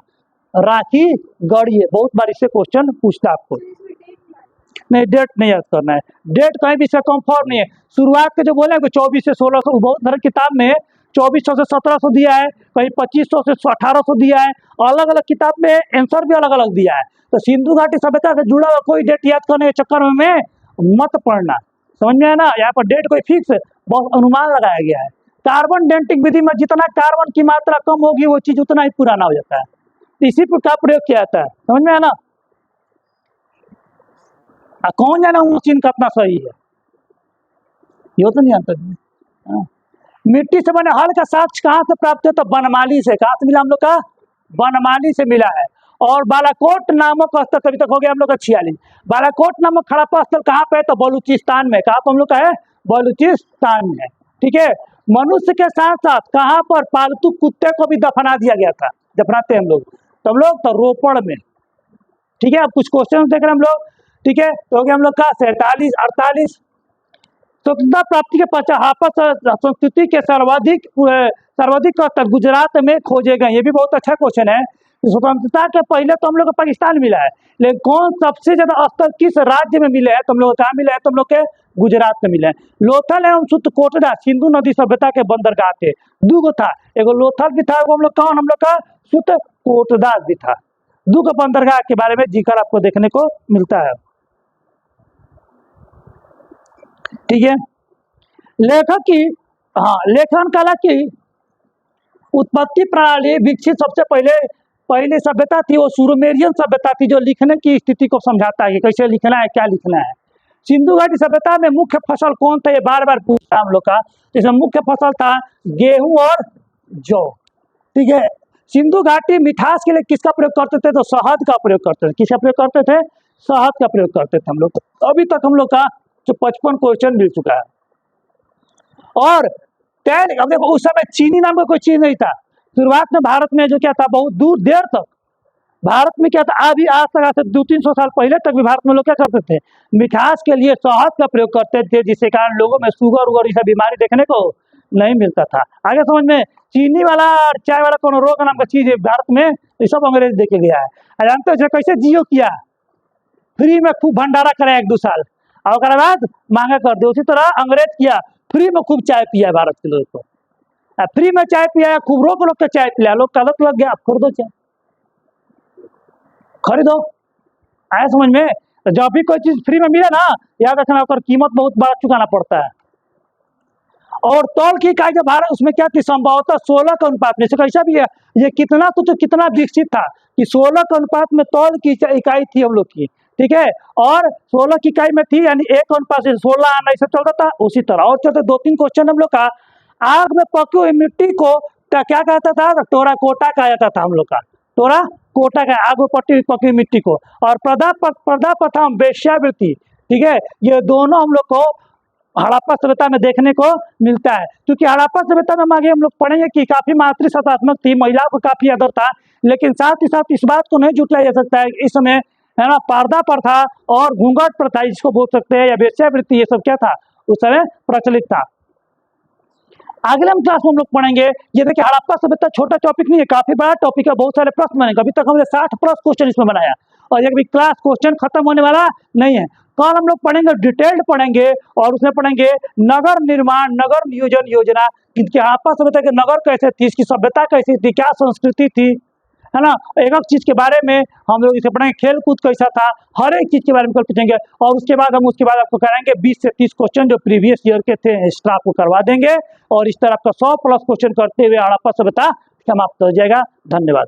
राखीगढ़ी है। बहुत बार इससे क्वेश्चन पूछता आपको, नहीं डेट नहीं याद करना है, डेट कहीं भी इसका कंफर्म नहीं है। शुरुआत के जो बोले 24 से 1600, बहुत सारे किताब में 2400 से 1700 दिया है, कहीं 2500 से 1800 दिया है, अलग अलग किताब में आंसर भी अलग अलग दिया है। तो सिंधु घाटी सभ्यता से जुड़ा हुआ कोई डेट याद करने के चक्कर में मत पढ़ना, समझ में है ना। यहाँ पर डेट कोई फिक्स बहुत अनुमान लगाया गया है, कार्बन डेटिंग विधि में जितना कार्बन की मात्रा कम होगी वो चीज उतना ही पुराना हो जाता है। इसी पर का प्रयोग किया जाता है, समझ में आना। कौन जाना वो मशीन कितना सही है, ये तो नहीं जानता। मिट्टी से बने हल का साक्ष्य कहाँ से प्राप्त है, तो बनमाली से। कहाँ से मिला हम लोग का, बनमाली से मिला है। और बालाकोट नामक स्थल, अभी तक हो गया हम लोग का 46। बालाकोट नामक हड़प्पा स्थल कहाँ पे है, तो बलूचिस्तान में। कहाँ पर हम लोग का है, बलूचिस्तान में, ठीक है। मनुष्य के साथ साथ कहाँ पर पालतू कुत्ते को भी दफना दिया गया था, दफनाते हम लोग तो हम लोग, तो रोपड़ में, ठीक है। अब कुछ क्वेश्चन देख रहे हैं हम लोग, ठीक है। तो हो गया हम लोग का 47, 48। स्वतंत्रता प्राप्ति के पश्चात संस्कृति के सर्वाधिक स्तर गुजरात में खोजे गए। ये भी बहुत अच्छा क्वेश्चन है। स्वतंत्रता के पहले तो हम लोग को पाकिस्तान मिला है, लेकिन कौन सबसे ज्यादा स्तर किस राज्य में मिले हैं, तो हम लोग कहाँ मिले हैं, तो हम लोग के गुजरात में मिले हैं। लोथल एवं सुत्तकोटड़ा सिंधु नदी सभ्यता के बंदरगाह थे। दूगो था, एगो लोथल भी था, हम लोग कौन, हम लोग का सुत्तकोटड़ा भी था। दूगो बंदरगाह के बारे में जिक्र आपको देखने को मिलता है, ठीक है। लेखक की, हाँ, लेखन कला की उत्पत्ति प्रणाली विकसित सबसे पहले सभ्यता थी वो सुमेरियन सभ्यता थी, जो लिखने की स्थिति को समझाता है कि कैसे लिखना है, क्या लिखना है। सिंधु घाटी सभ्यता में मुख्य फसल कौन था, ये बार बार पूछा हम लोग का। इसमें मुख्य फसल था गेहूं और जौ, ठीक है। सिंधु घाटी मिठास के लिए किसका प्रयोग करते थे, तो शहद का प्रयोग करते थे। किसका प्रयोग करते थे, शहद का प्रयोग करते थे हम लोग। अभी तक हम लोग का जो 55 क्वेश्चन मिल चुका है। और अब देखो, उस समय चीनी नाम का कोई चीज नहीं था। शुरुआत में भारत में जो क्या था, बहुत दूर देर तक भारत में क्या था, अभी आज तक, आज से 200-300 साल पहले तक भी भारत में लोग क्या करते थे, मिठास के लिए शहद का प्रयोग करते थे, जिसके कारण लोगों में शुगर उगर ये बीमारी देखने को नहीं मिलता था। आगे समझ में, चीनी वाला और चाय वाला कोनो रोग नाम का चीज है भारत में, ये सब अंग्रेज देके गया है। जानते हो कैसे जियो किया, फ्री में खूब भंडारा कराया 1-2 साल, और उसके बाद मांगा कर दे। उसी तरह अंग्रेज किया, फ्री में खूब चाय पिया भारत के लोगों को, फ्री में चाय पिया, खूब रोक रोक के चाय पिया, लोग का आदत लग गया, खरीदो चाय, खरीदो। आया समझ में। तो जब भी कोई चीज फ्री में मिले ना, याद रखना उसका कीमत बहुत बड़ा चुकाना पड़ता है। और तौल की इकाई जो भारत, उसमें क्या थी, संभवतः 16 के अनुपात में। कैसा भी है ये, कितना तो कितना विकसित था कि 16 के अनुपात में तौल की इकाई थी हम लोग की, ठीक है। और 16 की इकाई में थी, यानी 1:16 आना ऐसा चलता था। उसी तरह और चलते 2-3 क्वेश्चन हम लोग का। आग में पकी हुई मिट्टी को क्या कहता था, टोरा कोटा कहा जाता था हम लोग का, टोरा कोटा का, आग में पकी हुई मिट्टी को। और पर्दा प्रथम वेश्यावृत्ति, ठीक है, ये दोनों हम लोग को हड़प्पा सभ्यता में देखने को मिलता है। क्योंकि हड़प्पा सभ्यता में आगे हम लोग पढ़ेंगे कि काफी मातृसत्तात्मक थी, महिलाओं को काफी आदर था, लेकिन साथ ही साथ इस बात को नहीं जुटलाया जा सकता है इस समय, है ना, पर्दा प्रथा और घूंघट प्रथा जिसको बोल सकते हैं, या वेश्यावृत्ति, ये सब क्या था, उस समय प्रचलित था। अगले हम क्लास में हम लोग पढ़ेंगे, ये देखिए हड़प्पा सभ्यता छोटा टॉपिक नहीं है, काफी बड़ा टॉपिक है, बहुत सारे प्रश्न बनेंगे। अभी तक हमने 60+ क्वेश्चन इसमें बनाया, और ये भी क्लास क्वेश्चन खत्म होने वाला नहीं है। कल हम लोग पढ़ेंगे, डिटेल्ड पढ़ेंगे, और उसमें पढ़ेंगे नगर निर्माण, नगर नियोजन योजना, कि हड़प्पा सभ्यता के नगर कैसे थी, इसकी सभ्यता कैसी थी, क्या संस्कृति थी, है ना। एक एक चीज के बारे में हम लोग इसे पढ़ेंगे, खेल कूद कैसा था, हर एक चीज के बारे में कल पूछेंगे। और उसके बाद आपको कराएंगे 20 से 30 क्वेश्चन जो प्रीवियस ईयर के थे, एक्स्ट्रा आपको करवा देंगे। और इस तरह आपका 100+ क्वेश्चन करते हुए हड़प्पा सभ्यता समाप्त हो जाएगा। धन्यवाद।